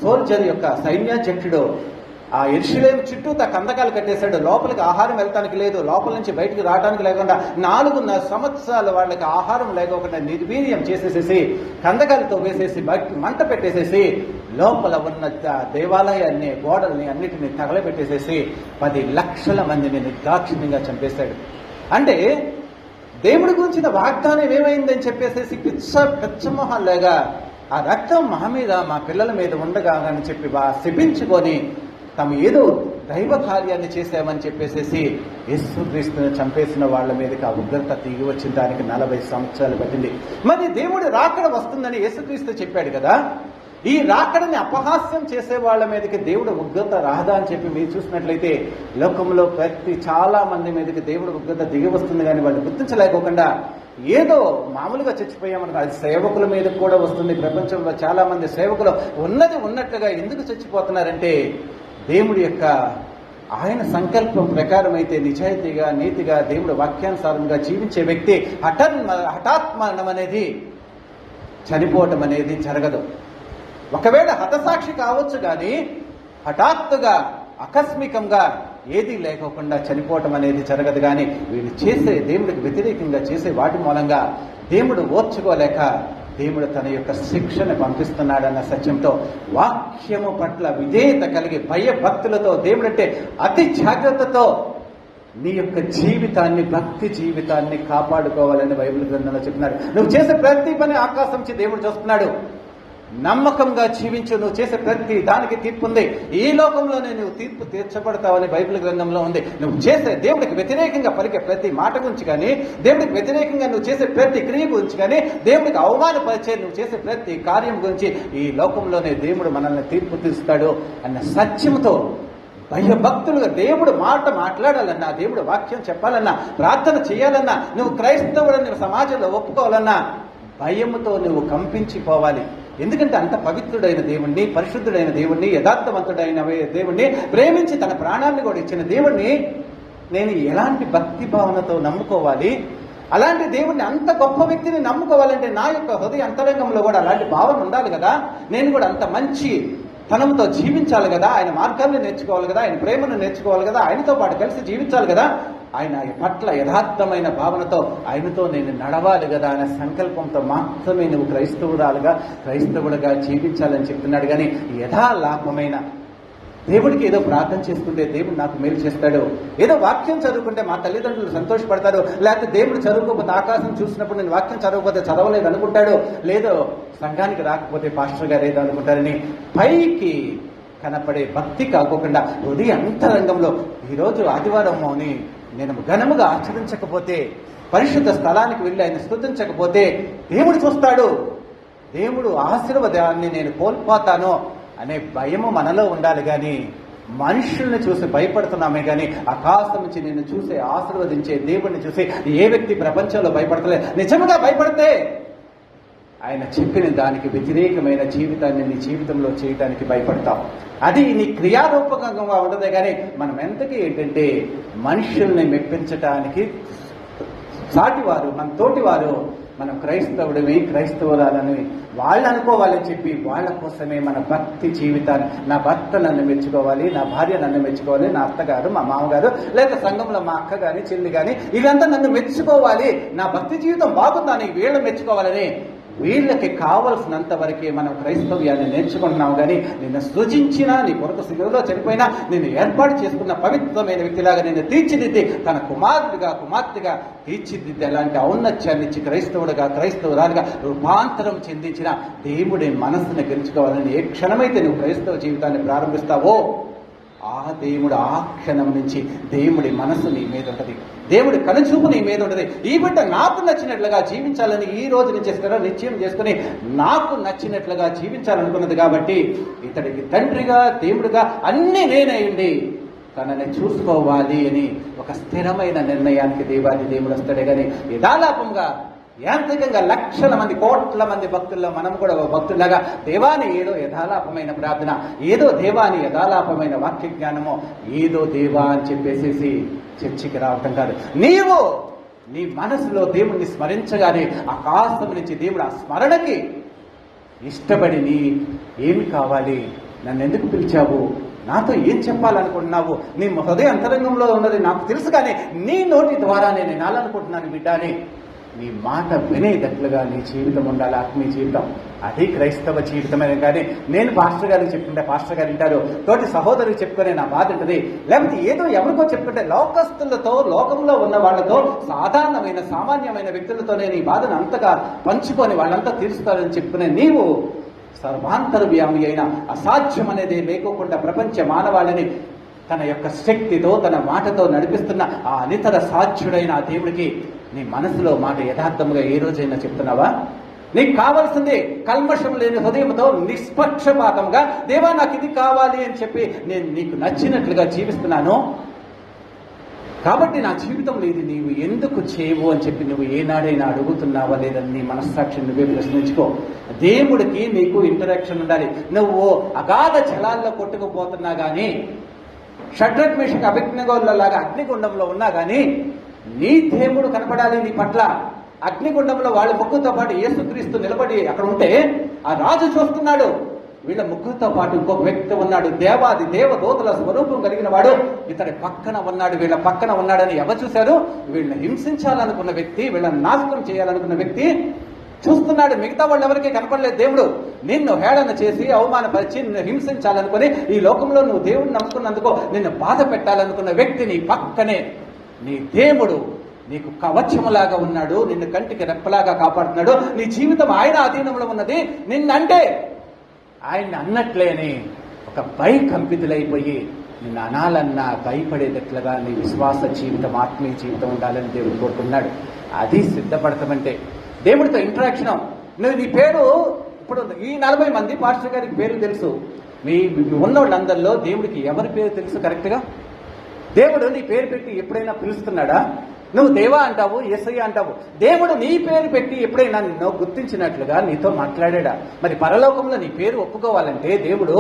సోల్జర్ యొక్క సైన్యాధ్యక్షుడు ఆ యెరూషలేము చుట్టూ కందకాలు కట్టేశాడు. లోపలికి ఆహారం వెళ్తానికి లేదు, లోపల నుంచి బయటికి రావడానికి లేకుండా 4.5 సంవత్సరాలు వాళ్ళకి ఆహారం లేకోకుండా నిర్వీర్యం చేసేసేసి కందకాలతో వేసేసి మంట పెట్టేసేసి లోపల ఉన్న దేవాలయాన్ని గోడల్ని అన్నిటిని తగలబెట్టేసేసి 10 లక్షల మందిని నిర్దాక్షిణ్యంగా చంపేశాడు. అంటే దేవుడి గురించిన వాగ్దానం ఏమైందని చెప్పేసేసి పిచ్చమొహాల్లాగా ఆ రక్తం మా మీద మా పిల్లల మీద ఉండగా అని చెప్పి శపించుకొని తమ ఏదో దైవ కార్యాన్ని చేశామని చెప్పేసేసి యేసుక్రీస్తుని చంపేసిన వాళ్ళ మీదకి ఆ ఉగ్రత తిరిగి వచ్చిన దానికి 40 సంవత్సరాలు పట్టింది. మరి దేవుడి రాకడ వస్తుందని యేసుక్రీస్తు చెప్పాడు కదా. ఈ రాకడని అపహాస్యం చేసే వాళ్ళ మీదకి దేవుడు ఉగ్రత రాదా అని చెప్పి మీరు చూసినట్లయితే లోకంలో చాలా మంది మీదకి దేవుడు ఉగ్రత దిగి వస్తుంది, కానీ వాళ్ళు గుర్తించలేకోకుండా ఏదో మామూలుగా చచ్చిపోయామనుకో అది సేవకుల మీద కూడా వస్తుంది. ప్రపంచంలో చాలా మంది సేవకులు ఉన్నట్టుగా ఎందుకు చచ్చిపోతున్నారంటే దేవుడి యొక్క ఆయన సంకల్పం ప్రకారం అయితే నిజాయితీగా నీతిగా దేవుడు వాక్యానుసారంగా జీవించే వ్యక్తి హఠాత్మరణం అనేది చనిపోవటం అనేది జరగదు. ఒకవేళ హతసాక్షి కావచ్చు కానీ హఠాత్తుగా ఆకస్మికంగా ఏది లేకోకుండా చనిపోవటం అనేది జరగదు. కానీ వీళ్ళు చేసే దేవుడికి వ్యతిరేకంగా చేసే వాటి మూలంగా దేవుడు ఓర్చుకోలేక దేవుడు తన యొక్క శిక్షను పంపిస్తున్నాడన్న సత్యంతో వాక్యము పట్ల విధేయత కలిగి భయభక్తులతో దేవుడంటే అతి జాగ్రత్తతో నీ యొక్క జీవితాన్ని భక్తి జీవితాన్ని కాపాడుకోవాలని బైబిల్ గ్రంథంలో చెప్తున్నాడు. నువ్వు చేసే ప్రతి పని ఆకాశం నుంచి దేవుడు చూస్తున్నాడు. నమ్మకంగా జీవించు, నువ్వు చేసే ప్రతి దానికి తీర్పు ఉంది. ఈ లోకంలోనే నువ్వు తీర్పు తీర్చబడతావని బైబిల్ గ్రంథంలో ఉంది. నువ్వు చేసే దేవుడికి వ్యతిరేకంగా పలికే ప్రతి మాట గురించి కానీ, దేవుడికి వ్యతిరేకంగా నువ్వు చేసే ప్రతి క్రియ గురించి కానీ, దేవుడికి అవమానపరిచే నువ్వు చేసే ప్రతి కార్యం గురించి ఈ లోకంలోనే దేవుడు మనల్ని తీర్పు తీస్తాడు అన్న సత్యంతో భయభక్తులుగా దేవుడు మాట మాట్లాడాలన్నా, దేవుడు వాక్యం చెప్పాలన్నా, ప్రార్థన చేయాలన్నా, నువ్వు క్రైస్తవుడని సమాజంలో ఒప్పుకోవాలన్నా భయముతో నువ్వు కంపించిపోవాలి. ఎందుకంటే అంత పవిత్రుడైన దేవుణ్ణి, పరిశుద్ధుడైన దేవుణ్ణి, యథార్థవంతుడైన దేవుణ్ణి, ప్రేమించి తన ప్రాణాన్ని కూడా ఇచ్చిన దేవుణ్ణి నేను ఎలాంటి భక్తి భావనతో నమ్ముకోవాలి? అలాంటి దేవుణ్ణి, అంత గొప్ప వ్యక్తిని నమ్ముకోవాలంటే నా యొక్క హృదయ అంతరంగంలో కూడా అలాంటి భావన ఉండాలి కదా. నేను కూడా అంత మంచి తనంతో జీవించాలి కదా, ఆయన మార్గాన్ని నేర్చుకోవాలి కదా, ఆయన ప్రేమను నేర్చుకోవాలి కదా, ఆయనతో పాటు కలిసి జీవించాలి కదా, ఆయన పట్ల యథార్థమైన భావనతో ఆయనతో నేను నడవాలి కదా అనే సంకల్పంతో మాత్రమే నువ్వు క్రైస్తవుడుగా జీవించాలని చెప్తున్నాడు. కానీ యథాలాపమైన దేవుడికి ఏదో ప్రార్థన చేసుకుంటే దేవుడు నాకు మేలు చేస్తాడు, ఏదో వాక్యం చదువుకుంటే మా తల్లిదండ్రులు సంతోషపడతారు, లేకపోతే దేవుడు చదువుకోకపోతే ఆకాశం చూసినప్పుడు నేను వాక్యం చదవకపోతే చదవలేదు అనుకుంటాడు, లేదో సంఘానికి రాకపోతే పాస్టర్ గారు ఏదో అనుకుంటారని పైకి కనపడే భక్తి కాకోకుండా హృదయ అంతరంగంలో ఈరోజు ఆదివారం అని నేను ఘనముగా ఆచరించకపోతే, పరిశుద్ధ స్థలానికి వెళ్ళి ఆయన స్తుతించకపోతే దేవుడు చూస్తాడు, దేవుడు ఆశీర్వాదాన్ని నేను కోల్పోతాను అనే భయము మనలో ఉండాలి. కానీ మనుషుల్ని చూసి భయపడుతున్నామే కానీ ఆకాశం నుంచి నిన్ను చూసి ఆశీర్వదించే దేవుడిని చూసి ఏ వ్యక్తి ప్రపంచంలో భయపడతలేదు. నిజంగా భయపడితే ఆయన చెప్పిన దానికి వ్యతిరేకమైన జీవితాన్ని నీ జీవితంలో చేయడానికి భయపడతావు. అది నీ క్రియారూపకంగా ఉండదే కానీ మనం ఎంతకీ ఏంటంటే మనుషుల్ని మెప్పించటానికి సాటివారు, మన తోటివారు, మనం క్రైస్తవుడివి, క్రైస్తవురాలని వాళ్ళు అనుకోవాలని చెప్పి వాళ్ళ కోసమే మన భక్తి జీవితాన్ని, నా భర్త నన్ను మెచ్చుకోవాలి, నా భార్య నన్ను మెచ్చుకోవాలి, నా అత్తగారు, మా మామగారు, లేదా సంఘంలో మా అక్క కానీ చెల్లి కానీ ఇదంతా నన్ను మెచ్చుకోవాలి, నా భక్తి జీవితం బాగుందని వీళ్ళు మెచ్చుకోవాలని వీళ్ళకి కావలసినంత వరకే మనం క్రైస్తవ్యాన్ని నేర్చుకుంటున్నాం. కానీ నిన్ను సృజించినా, నీ కొరకు శిలువలో చనిపోయినా, నిన్ను ఏర్పాటు చేసుకున్న పవిత్రమైన వ్యక్తిలాగా నిన్ను తీర్చిదిద్ది తన కుమార్తెగా తీర్చిదిద్ది అలాంటి ఔన్నత్యాన్ని ఇచ్చి క్రైస్తవురాలుగా రూపాంతరం చెందించిన దేవుడి మనస్సును గెలుచుకోవాలని ఏ క్షణమైతే నువ్వు క్రైస్తవ జీవితాన్ని ప్రారంభిస్తావో ఆ దేవుడు ఆ క్షణం నుంచి దేవుడి మనసు నీ మీద ఉంటుంది, దేవుడి కనుచూపు నీ మీద ఉంటుంది. ఈ బిడ్డ నాకు నచ్చినట్లుగా జీవించాలని ఈ రోజు నుంచి నిశ్చయం చేసుకుని నాకు నచ్చినట్లుగా జీవించాలనుకున్నది కాబట్టి ఇతడికి తండ్రిగా, దేవుడిగా అన్నీ నేనయ్యండి తనని చూసుకోవాలి అని ఒక స్థిరమైన నిర్ణయానికి దేవుడు వస్తాడే. కానీ యథాలాపంగా యాంత్రికంగా లక్షల మంది, కోట్ల మంది భక్తుల్లో మనం కూడా భక్తులాగా దేవాని ఏదో యథాలాపమైన ప్రార్థన, ఏదో దేవాని యథాలాపమైన వాక్య జ్ఞానమో, ఏదో దేవా అని చెప్పేసేసి చర్చికి రావటం కాదు. నీవు నీ మనసులో దేవుణ్ణి స్మరించగానే ఆకాశం నుంచి దేవుడు ఆ స్మరణకి ఇష్టపడి నీ ఏమి కావాలి, నన్ను ఎందుకు పిలిచావు, నాతో ఏం చెప్పాలనుకుంటున్నావు, నీ హృదయ అంతరంగంలో ఉన్నది నాకు తెలుసు, కానీ నీ నోటి ద్వారా నేను వినాలనుకుంటున్నాను బిడ్డ అని నీ మాట వినేటట్లుగా నీ జీవితం ఉండాలి, ఆత్మీయ జీవితం. అది క్రైస్తవ జీవితమే. కానీ నేను పాస్టర్ గారికి చెప్పుకుంటే పాస్టర్ గారు వింటారు, తోటి సహోదరికి చెప్పుకునే నా బాధ ఉంటుంది, లేకపోతే ఏదో ఎవరికో చెప్పుకుంటే లోకస్తులతో, లోకంలో ఉన్న వాళ్ళతో, సామాన్యమైన వ్యక్తులతోనే నీ బాధను అంతగా పంచుకొని వాళ్ళంతా తీరుస్తారని చెప్పుకునే నీవు సర్వాంతర్వ్యామి అయిన అసాధ్యం అనేది లేకోకుండా ప్రపంచ మానవాళిని తన యొక్క శక్తితో, తన మాటతో నడిపిస్తున్న ఆ అనితర సాధ్యుడైన ఆ దేవుడికి నీ మనసులో మాట యథార్థముగా ఏ రోజైనా చెప్తున్నావా? నీకు కావాల్సింది కల్మషం లేని హృదయంతో నిష్పక్షపాతంగా దేవా నాకు ఇది కావాలి అని చెప్పి నేను నీకు నచ్చినట్లుగా జీవిస్తున్నాను కాబట్టి నా జీవితంలో ఇది నీవు ఎందుకు చేయవు అని చెప్పి నువ్వు ఏనాడైనా అడుగుతున్నావా లేదని నీ మనస్సాక్షిని నువ్వే ప్రశ్నించుకో. దేవుడికి నీకు ఇంటరాక్షన్ ఉండాలి. నువ్వు అగాధ జలాల్లో కొట్టుకుపోతున్నా కానీ, షడ్రక్ మేషక్ అభిజ్ఞగోళ్ళలాగా అగ్నిగుండంలో ఉన్నా కానీ నీ దేవుడు కనపడాలి నీ పట్ల. అగ్నిగుండంలో వాళ్ళ ముగ్గుతో పాటు యేసుక్రీస్తు నిలబడి అక్కడ ఉంటే ఆ రాజు చూస్తున్నాడు, వీళ్ళ ముగ్గురితో పాటు ఇంకొక వ్యక్తి ఉన్నాడు, దేవదూతల స్వరూపం కలిగిన వాడు ఇతడి పక్కన ఉన్నాడు, వీళ్ళ పక్కన ఉన్నాడని ఎవరు చూశారు? వీళ్ళని హింసించాలనుకున్న వ్యక్తి, వీళ్ళని నాశనం చేయాలనుకున్న వ్యక్తి చూస్తున్నాడు. మిగతా వాళ్ళు ఎవరికీ కనపడలేదు. దేవుడు నిన్ను హేళన చేసి అవమానపరిచి నిన్ను హింసించాలనుకుని, ఈ లోకంలో నువ్వు దేవుడిని నమ్ముకున్నందుకో నిన్ను బాధ పెట్టాలనుకున్న వ్యక్తి నీ పక్కనే నీ దేవుడు నీకు కవచములాగా ఉన్నాడు, నిన్ను కంటికి రెప్పలాగా కాపాడుతున్నాడు. నీ జీవితం ఆయన అధీనంలో ఉన్నది. నిన్నంటే ఆయన్ని అన్నట్లేని ఒక భయకంపితులైపోయి నిన్ను అనాలన్నా భయపడేటట్లుగా నీ విశ్వాస జీవితం, ఆత్మీయ జీవితం ఉండాలని దేవుడు కోరుకున్నాడు. అది సిద్ధపడతామంటే దేవుడితో ఇంటరాక్షన్. నువ్వు నీ పేరు ఇప్పుడు ఈ 40 మంది పాస్టర్ గారికి పేర్లు తెలుసు. మీ ఉన్నోళ్ళందరిలో దేవుడికి ఎవరి పేరు తెలుసు కరెక్ట్గా? దేవుడు నీ పేరు పెట్టి ఎప్పుడైనా పిలుస్తున్నాడా? నువ్వు దేవా అంటావు, యేసయ్య అంటావు. దేవుడు నీ పేరు పెట్టి ఎప్పుడైనా నిన్ను గుర్తించినట్లుగా నీతో మాట్లాడా? మరి పరలోకంలో నీ పేరు ఒప్పుకోవాలంటే దేవుడు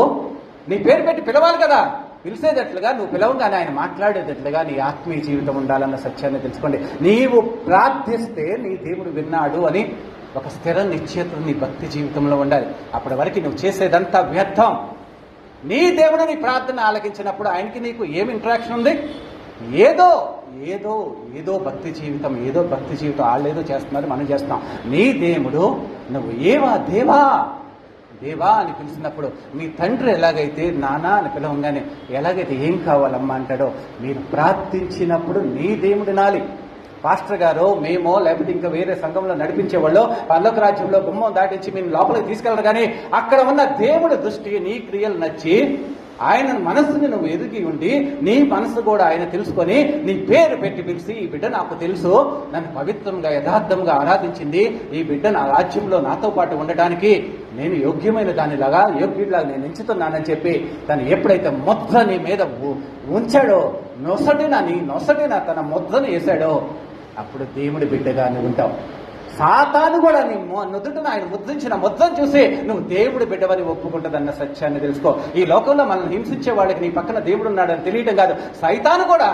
నీ పేరు పెట్టి పిలవాలి కదా. పిలిచేటట్లుగా నువ్వు పిలవగానే ఆయన మాట్లాడేటట్లుగా నీ ఆత్మీయ జీవితం ఉండాలన్న సత్యాన్ని తెలుసుకోండి. నీవు ప్రార్థిస్తే నీ దేవుడు విన్నాడు అని ఒక స్థిర నిశ్చయత నీ భక్తి జీవితంలో ఉండాలి. అప్పటి వరకు నువ్వు చేసేదంతా వ్యర్థం. నీ దేవుడు నీ ప్రార్థన ఆలకించినప్పుడు ఆయనకి నీకు ఏమి ఇంటరాక్షన్ ఉంది? ఏదో ఏదో ఏదో భక్తి జీవితం, ఏదో భక్తి జీవితం. వాళ్ళు ఏదో చేస్తున్నారు, మనం చేస్తున్నాం. నీ దేవుడు నువ్వు దేవా దేవా అని పిలిచినప్పుడు మీ తండ్రి ఎలాగైతే నానా అని పిలవంగానే ఎలాగైతే ఏం కావాలమ్మా అంటాడో, మీరు ప్రార్థించినప్పుడు నీ దేవుడు నాలి. పాస్టర్ గారు, మేమో, లేకపోతే ఇంకా వేరే సంఘంలో నడిపించేవాళ్ళు పర్లోక రాజ్యంలో గుమ్మం దాటించి మీరు లోపలికి తీసుకెళ్ళరు. కానీ అక్కడ ఉన్న దేవుడి దృష్టి నీ క్రియలు నచ్చి ఆయన మనస్సుని నువ్వు ఎదిగి ఉండి నీ మనసు కూడా ఆయన తెలుసుకొని నీ పేరు పెట్టి పిలిచి, ఈ బిడ్డ నాకు తెలుసు, నన్ను పవిత్రంగా యథార్థంగా ఆరాధించింది, ఈ బిడ్డ నా రాజ్యంలో నాతో పాటు ఉండడానికి నేను యోగ్యుడిలాగా నేను ఎంచుతున్నానని చెప్పి తను ఎప్పుడైతే ముద్ర నీ మీద ఉంచాడో, నొసటిన తన ముద్రను వేశాడో, అప్పుడు దేవుడి బిడ్డగా నువ్వు ఉంటావు. సాతాను కూడా నీ నుదుటిన ఆయన ముద్రించిన ముద్రను చూసి నువ్వు దేవుడి బిడ్డవని ఒప్పుకుంటుందన్న సత్యాన్ని తెలుసుకో. ఈ లోకంలో మనల్ని హింసించే వాళ్ళకి నీ పక్కన దేవుడు ఉన్నాడని తెలియటం కాదు, సైతాను కూడా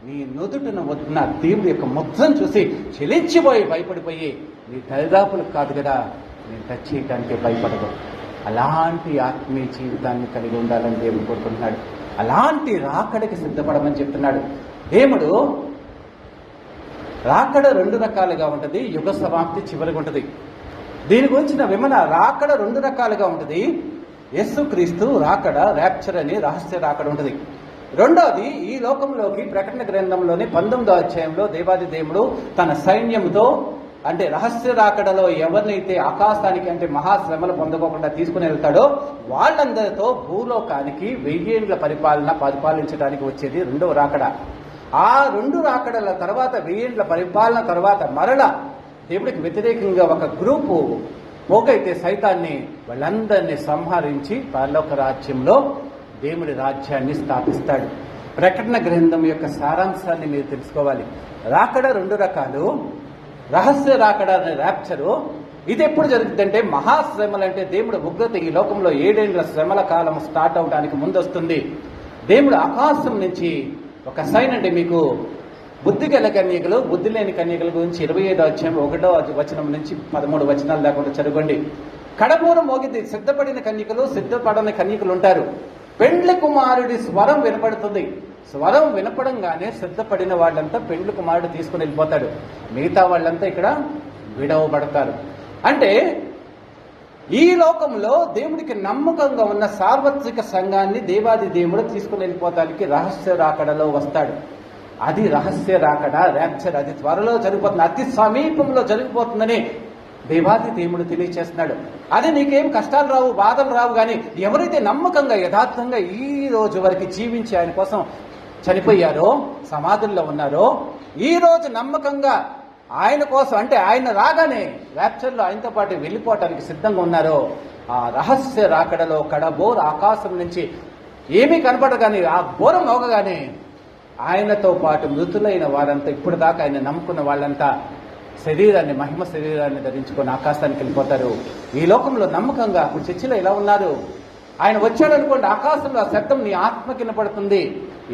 నీ నుదుటిన వద్దున దేవుడి యొక్క ముద్రను చూసి చెలించిపోయి భయపడిపోయి నీ దరిదాపులకు కాదు కదా నేను టచ్ చేయడానికి భయపడదు. అలాంటి ఆత్మీయ జీవితాన్ని కలిగి ఉండాలని దేవుడు కోరుకుంటున్నాడు. అలాంటి రాకడకి సిద్ధపడమని చెప్తున్నాడు. దేవుడు రాకడ 2 రకాలుగా ఉంటుంది, యుగ సమాప్తి చివరిగా ఉంటుంది. దీని గురించిన విమన రాకడ 2 రకాలుగా ఉంటుంది. యేసుక్రీస్తు రాకడ, ర్యాప్చర్ అని రహస్య రాకడ ఉంటుంది. రెండోది ఈ లోకంలోకి ప్రకటన గ్రంథంలోని 19వ అధ్యాయంలో దేవాది దేవుడు తన సైన్యంతో అంటే రహస్య రాకడలో ఎవరినైతే ఆకాశానికి అంటే మహాశ్రమలు పొందకోకుండా తీసుకుని వెళ్తాడో వాళ్ళందరితో భూలోకానికి 1000 ఏళ్ల పరిపాలించడానికి వచ్చేది 2వ రాకడ. ఆ 2 రాకడల తర్వాత 1000 ఏళ్ల పరిపాలన తర్వాత మరల దేవుడికి వ్యతిరేకంగా ఒక గ్రూపు పోగైతే సైతాన్ని వాళ్ళందరినీ సంహరించి పరలోక రాజ్యంలో దేవుడి రాజ్యాన్ని స్థాపిస్తాడు. ప్రకటన గ్రంథం యొక్క సారాంశాన్ని మీరు తెలుసుకోవాలి. రాకడ 2 రకాలు. రహస్య రాకడ అనే ర్యాప్చరు ఇది ఎప్పుడు జరుగుతుందంటే మహాశ్రమలు అంటే దేవుడు ఉగ్రత ఈ లోకంలో 7 ఏళ్ల శ్రమల కాలం స్టార్ట్ అవడానికి ముందు వస్తుంది. దేవుడు ఆకాశం నుంచి ఒక సైన్ అంటే మీకు బుద్ధి గల కన్యకలు బుద్ధి లేని కన్యకల గురించి 25వ అధ్యాయం 1వ వచనం నుంచి 13 వచనాలు లేకుండా చదవండి. కడమూరం మోగిద్ది, సిద్ధపడిన కన్యకలు సిద్ధపడని కన్యకలు ఉంటారు. పెండ్లి కుమారుడి స్వరం వినపడుతుంది. స్వరం వినపడంగానే సిద్ధపడిన వాళ్ళంతా పెండ్లి కుమారుడు తీసుకుని వెళ్ళిపోతాడు. మిగతా వాళ్ళంతా ఇక్కడ విడవబడతారు. అంటే ఈ లోకంలో దేవుడికి నమ్మకంగా ఉన్న సార్వత్రిక సంఘాన్ని దేవాది దేవుడు తీసుకుని వెళ్ళిపోతానికి రహస్య రాకడలో వస్తాడు. అది రహస్య రాకడ, ర్యాప్చర్. అది త్వరలో జరిగిపోతుంది, అతి సమీపంలో జరిగిపోతుందని దేవాది దేవుడు తెలియచేస్తున్నాడు. అది నీకేం కష్టాలు రావు, బాధలు రావు. కానీ ఎవరైతే నమ్మకంగా యథార్థంగా ఈ రోజు వరకు జీవించి ఆయన కోసం చనిపోయారో, సమాధుల్లో ఉన్నారో, ఈ రోజు నమ్మకంగా ఆయన కోసం అంటే ఆయన రాగానే ర్యాప్చర్లో ఆయనతో పాటు వెళ్ళిపోవటానికి సిద్ధంగా ఉన్నారో, ఆ రహస్య రాకడలో కడబోర ఆకాశం నుంచి ఏమీ కనపడగానే ఆ బోరం మోగగానే ఆయనతో పాటు మృతులైన వారంతా ఇప్పుడు దాకా ఆయన నమ్ముకున్న వాళ్ళంతా శరీరాన్ని మహిమ శరీరాన్ని ధరించుకొని ఆకాశానికి వెళ్ళిపోతారు. ఈ లోకంలో నమ్మకంగా ఇప్పుడు చర్చిలో ఎలా ఉన్నారు, ఆయన వచ్చాడు అనుకోండి ఆకాశంలో ఆ శబ్దం నీ ఆత్మకి వినపడుతుంది.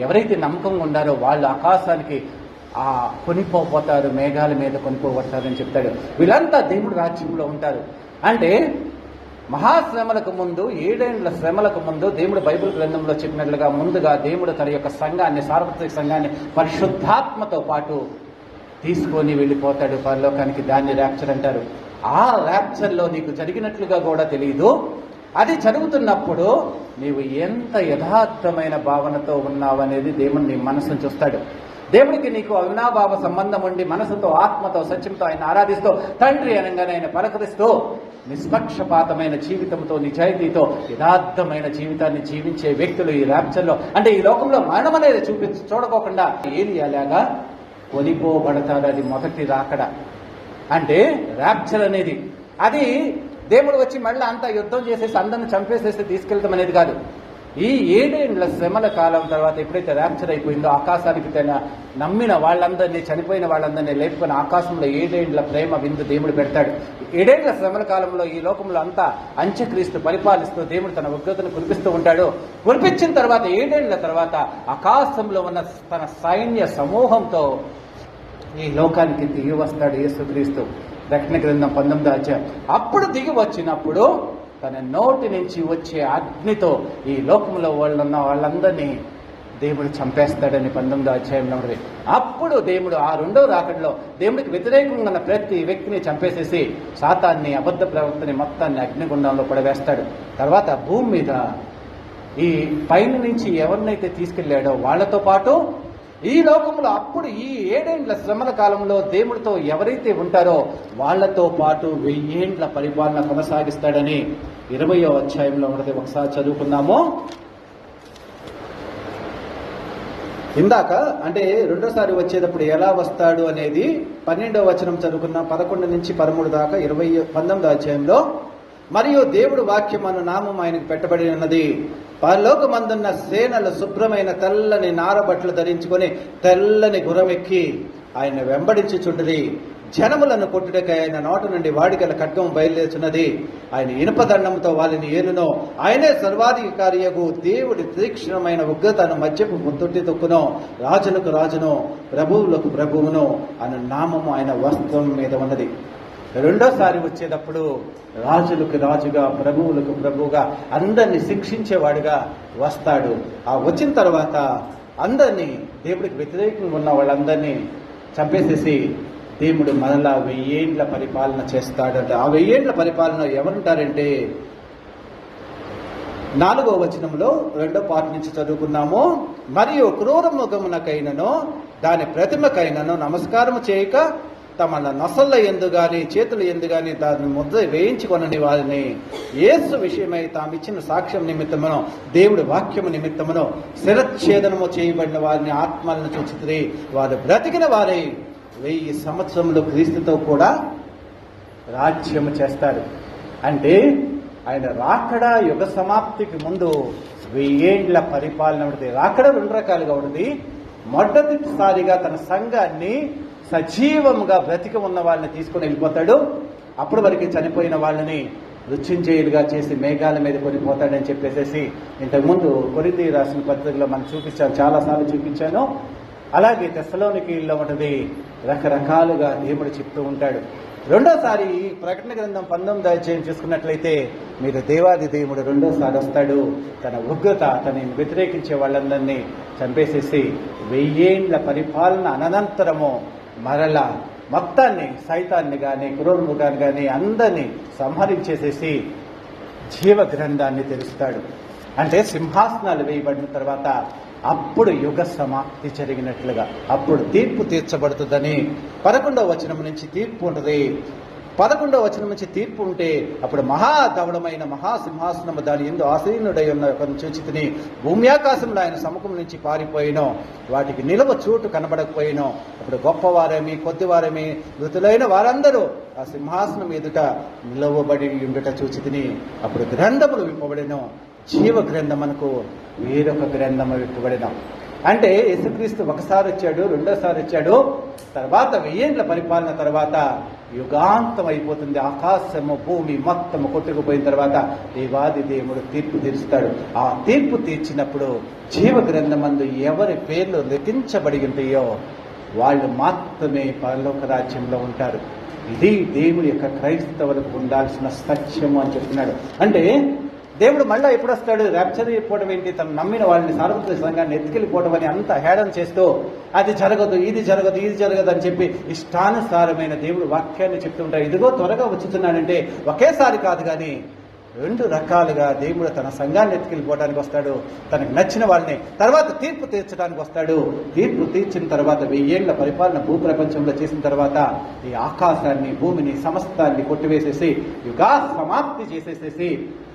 ఎవరైతే నమ్మకంగా ఉన్నారో వాళ్ళు ఆకాశానికి కొనిపోతారు, మేఘాల మీద కొనిపోబడతారని చెప్తాడు. వీళ్ళంతా దేవుడి రాజ్యంలో ఉంటారు. అంటే మహాశ్రమలకు ముందు 7 ఏళ్ల శ్రమలకు ముందు దేవుడు బైబిల్ గ్రంథంలో చెప్పినట్లుగా ముందుగా దేవుడు తన యొక్క సంఘాన్ని, సార్వత్రిక సంఘాన్ని పరిశుద్ధాత్మతో పాటు తీసుకొని వెళ్ళిపోతాడు పరలోకానికి. దాన్ని ర్యాప్చర్ అంటారు. ఆ ర్యాప్చర్లో నీకు జరిగినట్లుగా కూడా తెలియదు. అది జరుగుతున్నప్పుడు నీవు ఎంత యథార్థమైన భావనతో ఉన్నావు అనేది దేవుడు నీ మనసును చూస్తాడు. దేవుడికి నీకు అవినాభావ సంబంధం ఉండి మనసుతో, ఆత్మతో, సత్యంతో ఆయన ఆరాధిస్తూ, తండ్రి అనగానే ఆయన పలకరిస్తూ నిష్పక్షపాతమైన జీవితంతో, నిజాయితీతో యథార్థమైన జీవితాన్ని జీవించే వ్యక్తులు ఈ ర్యాప్చర్లో అంటే ఈ లోకంలో మరణం అనేది చూడకోకుండా ఏలియాలాగా కొనిపోబడతాడు. అది మొదటి రాకడ. అంటే ర్యాప్చర్ అనేది అది దేవుడు వచ్చి మళ్ళీ అంతా యుద్ధం చేసేసి అందరిని చంపేసేసి తీసుకెళ్తాం అనేది కాదు. ఈ 7 ఏళ్ల శ్రమల కాలం తర్వాత ఎప్పుడైతే ర్యాప్చర్ అయిపోయిందో ఆకాశానికి తన నమ్మిన వాళ్ళందరినీ, చనిపోయిన వాళ్ళందరినీ లేపుకొని ఆకాశంలో 7 ఏళ్ల ప్రేమ విందు దేవుడు పెడతాడు. 7 ఏళ్ల శ్రమల కాలంలో ఈ లోకంలో అంతా అంత్యక్రీస్తు పరిపాలిస్తూ దేవుడు తన ఉగ్రతను కురిపిస్తూ ఉంటాడు. కురిపించిన తర్వాత 7 ఏళ్ల తర్వాత ఆకాశంలో ఉన్న తన సైన్య సమూహంతో ఈ లోకానికి దిగి వస్తాడు యేసుక్రీస్తు. ప్రకటన గ్రంథం 19వ అధ్యాయం. అప్పుడు దిగి వచ్చినప్పుడు తన నోటి నుంచి వచ్చే అగ్నితో ఈ లోకంలో వాళ్ళందరినీ దేవుడు చంపేస్తాడని 19వ అధ్యాయంలో ఉంటుంది. అప్పుడు దేవుడు ఆ 2వ రాకడలో దేవుడికి వ్యతిరేకంగా ఉన్న ప్రతి వ్యక్తిని చంపేసేసి సాతాన్ని, అబద్ధ ప్రవక్తని మొత్తాన్ని అగ్నిగుండంలో పడవేస్తాడు. తర్వాత భూమి మీద ఈ పైన నుంచి ఎవరినైతే తీసుకెళ్లాడో వాళ్ళతో పాటు ఈ లోకంలో అప్పుడు ఈ 7 ఏళ్ల శ్రమల కాలంలో దేవుడితో ఎవరైతే ఉంటారో వాళ్లతో పాటు 1000 ఏళ్ల పరిపాలన కొనసాగిస్తాడని 20వ అధ్యాయంలో ఉన్నది. ఒకసారి చదువుకుందాము. ఇందాక అంటే రెండోసారి వచ్చేటప్పుడు ఎలా వస్తాడు అనేది 12వ వచనం చదువుకున్నాం. 11 నుంచి 13 దాకా 19వ అధ్యాయంలో. మరియు దేవుడు వాక్యమను నామం ఆయనకు పెట్టబడి ఉన్నది. పరలోకమందున్న సేనలు శుభ్రమైన తెల్లని నారబట్లు ధరించుకొని తెల్లని గుర్రమెక్కి ఆయన వెంబడించుచుండిరి. జనములను కొట్టుటకై ఆయన నోట నుండి వాడిగల ఖడ్గం బయలుదేరుచున్నది. ఆయన ఇనుపదండంతో వాళ్ళని ఏలునో. ఆయనే సర్వాధికారియగు దేవుడి తీక్షణమైన ఉగ్రతను మధ్యపు ముద్దుట్టి తొక్కునో. రాజులకు రాజును ప్రభువులకు ప్రభువును అన్న నామము ఆయన వస్త్రం మీద ఉన్నది. రెండోసారి వచ్చేటప్పుడు రాజులకు రాజుగా ప్రభువులకు ప్రభువుగా అందరినీ శిక్షించేవాడుగా వస్తాడు. ఆ వచ్చిన తర్వాత అందరినీ దేవుడికి వ్యతిరేకంగా ఉన్న వాళ్ళందరినీ చంపేసేసి దేవుడు మరలా 1000 ఏండ్ల పరిపాలన చేస్తాడంట. ఆ 1000 ఏండ్ల పరిపాలన ఎవరుంటారంటే 4వ వచనంలో 2వ పార్ట్ నుంచి చదువుకున్నాము. మరియు క్రూరముఖమునకైనను దాని ప్రతిమకైనను నమస్కారము చేయక తమ నొసళ్ళ ఎందు గాని చేతుల ఎందు గాని దాన్ని ముద్ద వేయించుకొనని వారిని యేసు విషయమై తామిచ్చిన సాక్ష్యం నిమిత్తమును దేవుడి వాక్యము నిమిత్తమును శిరచ్ఛేదనము చేయబడిన వారిని ఆత్మలను చూచితిరి. వారు బ్రతికిన వారై 1000 సంవత్సరములు క్రీస్తుతో కూడా రాజ్యము చేస్తారు. అంటే ఆయన రాకడ యుగ సమాప్తికి ముందు 1000 ఏండ్ల పరిపాలన ఉంటుంది. రాకడ 2 రకాలుగా ఉంటుంది. మొదటిసారిగా తన సంఘాన్ని సజీవంగా బ్రతికి ఉన్న వాళ్ళని తీసుకుని వెళ్ళిపోతాడు. అప్పటి వరకు చనిపోయిన వాళ్ళని మృత్యుంజయులుగా చేసి మేఘాల మీద కొనిపోతాడని చెప్పేసి ఇంతకుముందు కొరింథీ రాసిన పత్రికలో మనం చూపించాను, చాలాసార్లు చూపించాను. అలాగే తెస్సలోనికీయుల్లో ఉన్నది రకరకాలుగా దేవుడు చెప్తూ ఉంటాడు. రెండోసారి ప్రకటన గ్రంథం 19వ అధ్యాయం చూసుకున్నట్లయితే మీరు దేవాది దేవుడు రెండోసారి వస్తాడు. తన ఉగ్రత తనని వ్యతిరేకించే వాళ్ళందరినీ చంపేసేసి 1000 ఏండ్ల పరిపాలన అనంతరము మరలా మొత్తాన్ని సైతాన్ని కానీ క్రూరముఖాన్ని కానీ అందరినీ సంహరించేసేసి జీవ గ్రంథాన్ని తెరుస్తాడు. అంటే సింహాసనాలు వేయబడిన తర్వాత అప్పుడు యుగ సమాప్తి జరిగినట్లుగా అప్పుడు తీర్పు తీర్చబడుతుందని 11వ వచనం నుంచి తీర్పు ఉంటుంది. 11వ వచనం నుంచి తీర్పు ఉంటే అప్పుడు మహాధవళమైన మహాసింహాసనము దాని యందు ఆసీనుడై ఉన్న ఒకరిని చూచితిని. భూమి ఆకాశంలో ఆయన సముఖం నుంచి పారిపోయినో వాటికి నిలవ చోటు కనబడకపోయినో. అప్పుడు గొప్పవారేమి కొద్దివారేమి మృతులైన వారందరూ ఆ సింహాసనం ఎదుట నిలవబడి ఉండుట చూచితిని. అప్పుడు గ్రంథములు విప్పబడినో. జీవ గ్రంథమునకు వేరొక గ్రంథము విప్పబడిన. అంటే యేసుక్రీస్తు ఒకసారి వచ్చాడు, రెండోసారి వచ్చాడు. తర్వాత 1000 ఏండ్ల పరిపాలన తర్వాత యుగాంతం అయిపోతుంది. ఆకాశము భూమి మొత్తము కొట్టుకుపోయిన తర్వాత దేవాది దేవుడు తీర్పు తీరుస్తాడు. ఆ తీర్పు తీర్చినప్పుడు జీవ గ్రంథమందు ఎవరి పేర్లు లిఖించబడి ఉంటాయో వాళ్ళు మాత్రమే పరలోక రాజ్యంలో ఉంటారు. ఇది దేవుడి యొక్క క్రైస్తవులకు ఉండాల్సిన సత్యము అని చెప్తున్నాడు. అంటే దేవుడు మళ్ళీ ఎప్పుడు వస్తాడు? ర్యాప్చర్ అయిపోవడం ఏంటి? తను నమ్మిన వాళ్ళని సార్వత్రిక సంఘాన్ని ఎత్తుకెళ్ళిపోవడం అని అంత హేళన చేస్తూ అది జరగదు, ఇది జరగదు, ఇది జరగదు అని చెప్పి ఇష్టానుసారమైన దేవుడు వాక్యాన్ని చెప్తుంటాడు. ఇదిగో త్వరగా వచ్చుతున్నాడంటే ఒకేసారి కాదు, కానీ 2 రకాలుగా దేవుడు తన సంఘాన్ని ఎత్తుకెళ్ళిపోవడానికి వస్తాడు. తనకు నచ్చిన వాళ్ళని తర్వాత తీర్పు తీర్చడానికి వస్తాడు. తీర్పు తీర్చిన తర్వాత 1000 ఏండ్ల పరిపాలన భూప్రపంచంలో చేసిన తర్వాత ఈ ఆకాశాన్ని భూమిని సమస్తాన్ని కొట్టివేసేసి యుగా సమాప్తి చేసేసేసి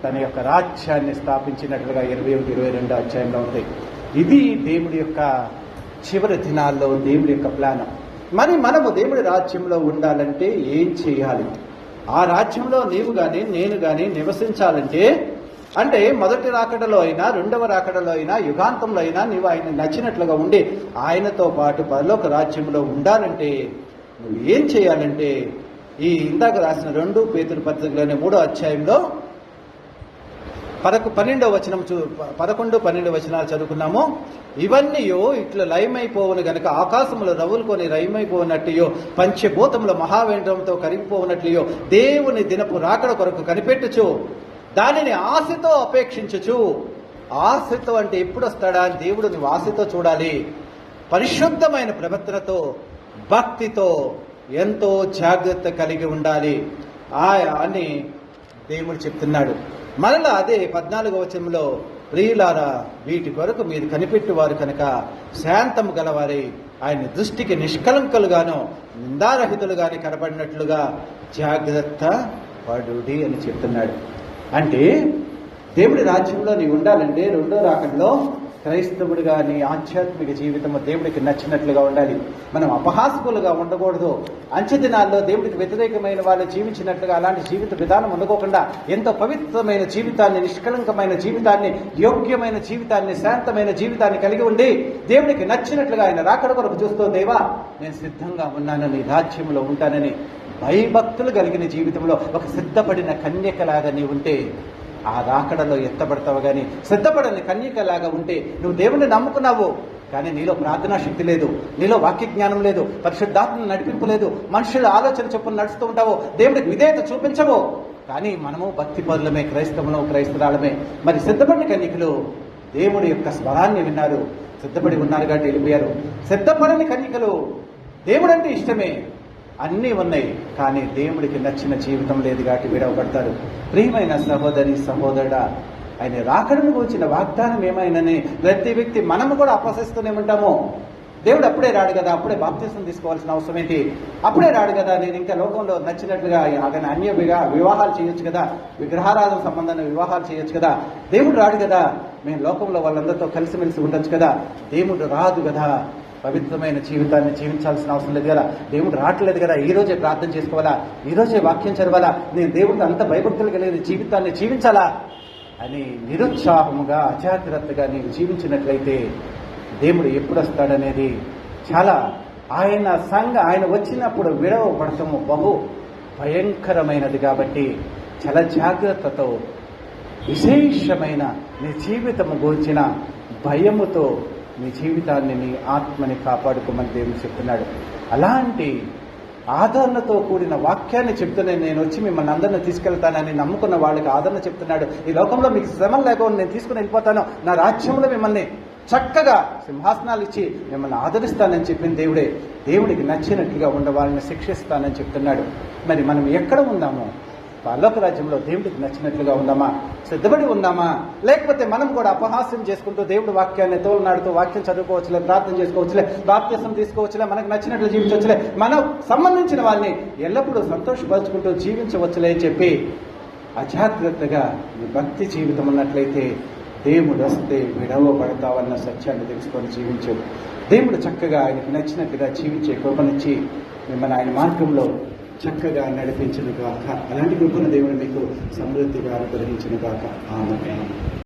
తన యొక్క రాజ్యాన్ని స్థాపించినట్లుగా 21-22 అధ్యాయంలో ఉంది. ఇది దేవుడి యొక్క చివరి దినాల్లో దేవుడి యొక్క ప్లాన్. మరి మనము దేవుడి రాజ్యంలో ఉండాలంటే ఏం చేయాలి? ఆ రాజ్యంలో నీవు కానీ నేను కానీ నివసించాలంటే, అంటే మొదటి రాకడలో అయినా రెండవ రాకడలో అయినా యుగాంతంలో అయినా నీవు ఆయన నచ్చినట్లుగా ఉండి ఆయనతో పాటు పరలోక రాజ్యంలో ఉండాలంటే నువ్వు ఏం చేయాలంటే ఈ ఇందాక రాసిన 2 పేతురు పత్రికలోని 3వ అధ్యాయంలో 11వ వచనం 11-12 వచనాలు చదువుకున్నాము. ఇవన్నీ ఇట్లా లయమైపోవును గనక ఆకాశములు రవులుకొని లయమైపోవునట్లయో పంచభూతముల మహావేంద్రంతో కరిగిపోవునట్లయో దేవుని దినపు రాకడ కొరకు కనిపెట్టుచు దానిని ఆశతో అపేక్షించుచు. ఆశతో అంటే ఎప్పుడు వస్తాడా అని దేవుడు నువ్వు ఆశతో చూడాలి. పరిశుద్ధమైన ప్రవర్తనతో భక్తితో ఎంతో జాగ్రత్త కలిగి ఉండాలి అని దేవుడు చెప్తున్నాడు. మరలా అదే 14వ వచనంలో ప్రియులారా వీటి కొరకు మీరు కనిపెట్టువారు కనుక శాంతము గలవారై ఆయన దృష్టికి నిష్కలంకలుగాను నిందారహితులుగాని కనబడినట్లుగా జాగ్రత్త పడుడి అని చెప్తున్నాడు. అంటే దేవుడి రాజ్యంలో నీవు ఉండాలంటే రెండో రాకడలో క్రైస్తవుడిగా నీ ఆధ్యాత్మిక జీవితము దేవుడికి నచ్చినట్లుగా ఉండాలి. మనం అపహాస్కులుగా ఉండకూడదు. అంచె దినాల్లో దేవుడికి వ్యతిరేకమైన వాళ్ళు జీవించినట్లుగా అలాంటి జీవిత విధానం ఉండకోకుండా ఎంతో పవిత్రమైన జీవితాన్ని, నిష్కళంకమైన జీవితాన్ని, యోగ్యమైన జీవితాన్ని, శాంతమైన జీవితాన్ని కలిగి ఉండి దేవుడికి నచ్చినట్లుగా ఆయన రాకడ కొరకు చూస్తూ, దేవా నేను సిద్ధంగా ఉన్నాను, నీ రాజ్యంలో ఉంటానని భయభక్తులు కలిగిన జీవితంలో ఒక సిద్ధపడిన కన్యకలాగా నీ ఉంటే ఆ రాకడలో ఎత్తబడతావు. కానీ సిద్ధపడని కన్యకలాగా ఉంటే నువ్వు దేవుణ్ణి నమ్ముకున్నావు కానీ నీలో ప్రార్థనా శక్తి లేదు, నీలో వాక్య జ్ఞానం లేదు, పరిశుద్ధాత్మ నడిపింపు లేదు, మనుషుల ఆలోచన చొప్పున నడుస్తూ ఉంటావు, దేవుడికి విధేయత చూపించవు. కానీ మనము భక్తి పరులమే, క్రైస్తవురాలమే. మరి సిద్ధపడిన కన్యకలు దేవుడి యొక్క స్వరాన్ని విన్నారు, సిద్ధపడి ఉన్నారు కాబట్టి వెళ్ళిపోయారు. సిద్ధపడని కన్యకలు దేవుడు అంటే ఇష్టమే, అన్నీ ఉన్నాయి కానీ దేవుడికి నచ్చిన జీవితం లేదు కాబట్టి విడవబడతారు. ప్రియమైన సహోదరి సహోదరుడా, ఆయన రాకడను గురించిన వాగ్దానం ఏమైనని ప్రతి వ్యక్తి మనము కూడా అపహసిస్తూనే ఉంటాము. దేవుడు అప్పుడే రాడు కదా, అప్పుడే బాప్తిసం తీసుకోవాల్సిన అవసరం ఏంటి, అప్పుడే రాడు కదా, నేను ఇంకా లోకంలో నచ్చినట్లుగా అన్య వివాహాలు చేయొచ్చు కదా, విగ్రహారాధన సంబంధమైన వివాహాలు చేయొచ్చు కదా, దేవుడు రాడు కదా, మేము లోకంలో వాళ్ళందరితో కలిసిమెలిసి ఉండొచ్చు కదా, దేవుడు రాదు కదా, పవిత్రమైన జీవితాన్ని జీవించాల్సిన అవసరం లేదు కదా, దేవుడు రావట్లేదు కదా, ఈ రోజే ప్రార్థన చేసుకోవాలా, ఈ రోజే వాక్యం చదవాలా, నేను దేవుడికి అంత భయభక్తులు కలిగిన జీవితాన్ని జీవించాలా అని నిరుత్సాహముగా అజాగ్రత్తగా నీవు జీవించినట్లయితే దేవుడు ఎప్పుడు వస్తాడనేది చాలా ఆయన వచ్చినప్పుడు విడవబడటము బహు భయంకరమైనది. కాబట్టి చాలా జాగ్రత్తతో విశేషమైన నీ జీవితము గురించిన భయముతో నీ జీవితాన్ని, నీ ఆత్మని కాపాడుకోమని దేవుడు చెప్తున్నాడు. అలాంటి ఆదరణతో కూడిన వాక్యాన్ని చెప్తూనే నేను వచ్చి మిమ్మల్ని అందరినీ తీసుకెళ్తానని నమ్ముకున్న వాళ్ళకి ఆదరణ చెప్తున్నాడు. ఈ లోకంలో మీకు శ్రమలు లేకుండా నేను తీసుకుని వెళ్ళిపోతాను, నా రాజ్యంలో మిమ్మల్ని చక్కగా సింహాసనాలు ఇచ్చి మిమ్మల్ని ఆదరిస్తానని చెప్పిన దేవుడే. దేవుడికి నచ్చినట్లుగా ఉండే వాళ్ళని శిక్షిస్తానని చెప్తున్నాడు. మరి మనం ఎక్కడ ఉందామో పరలోక రాజ్యంలో దేవుడికి నచ్చినట్లుగా ఉందామా, సిద్ధపడి ఉందామా, లేకపోతే మనం కూడా అపహాస్యం చేసుకుంటూ దేవుడి వాక్యాన్ని తోలనాడుతూ వాక్యం చదువుకోవచ్చులే, ప్రార్థన చేసుకోవచ్చులే, బాప్తిసం తీసుకోవచ్చులే, మనకు నచ్చినట్లు జీవించవచ్చులే, మనకు సంబంధించిన వాళ్ళని ఎల్లప్పుడూ సంతోషపరుచుకుంటూ జీవించవచ్చులే అని చెప్పి అజాగ్రత్తగా భక్తి జీవితం ఉన్నట్లయితే దేవుడు వస్తే విడవబడతావన్న సత్యాన్ని తెలుసుకొని జీవించు. దేవుడు చక్కగా ఆయనకు నచ్చినట్టుగా జీవించే కృపనిచ్చి మిమ్మల్ని ఆయన మార్గంలో చక్కగా నడిపించును గాక. అలాంటి కృపను దేవుడు మీకు సమృద్ధిగా అనుగ్రహించును గాక. ఆమేన్.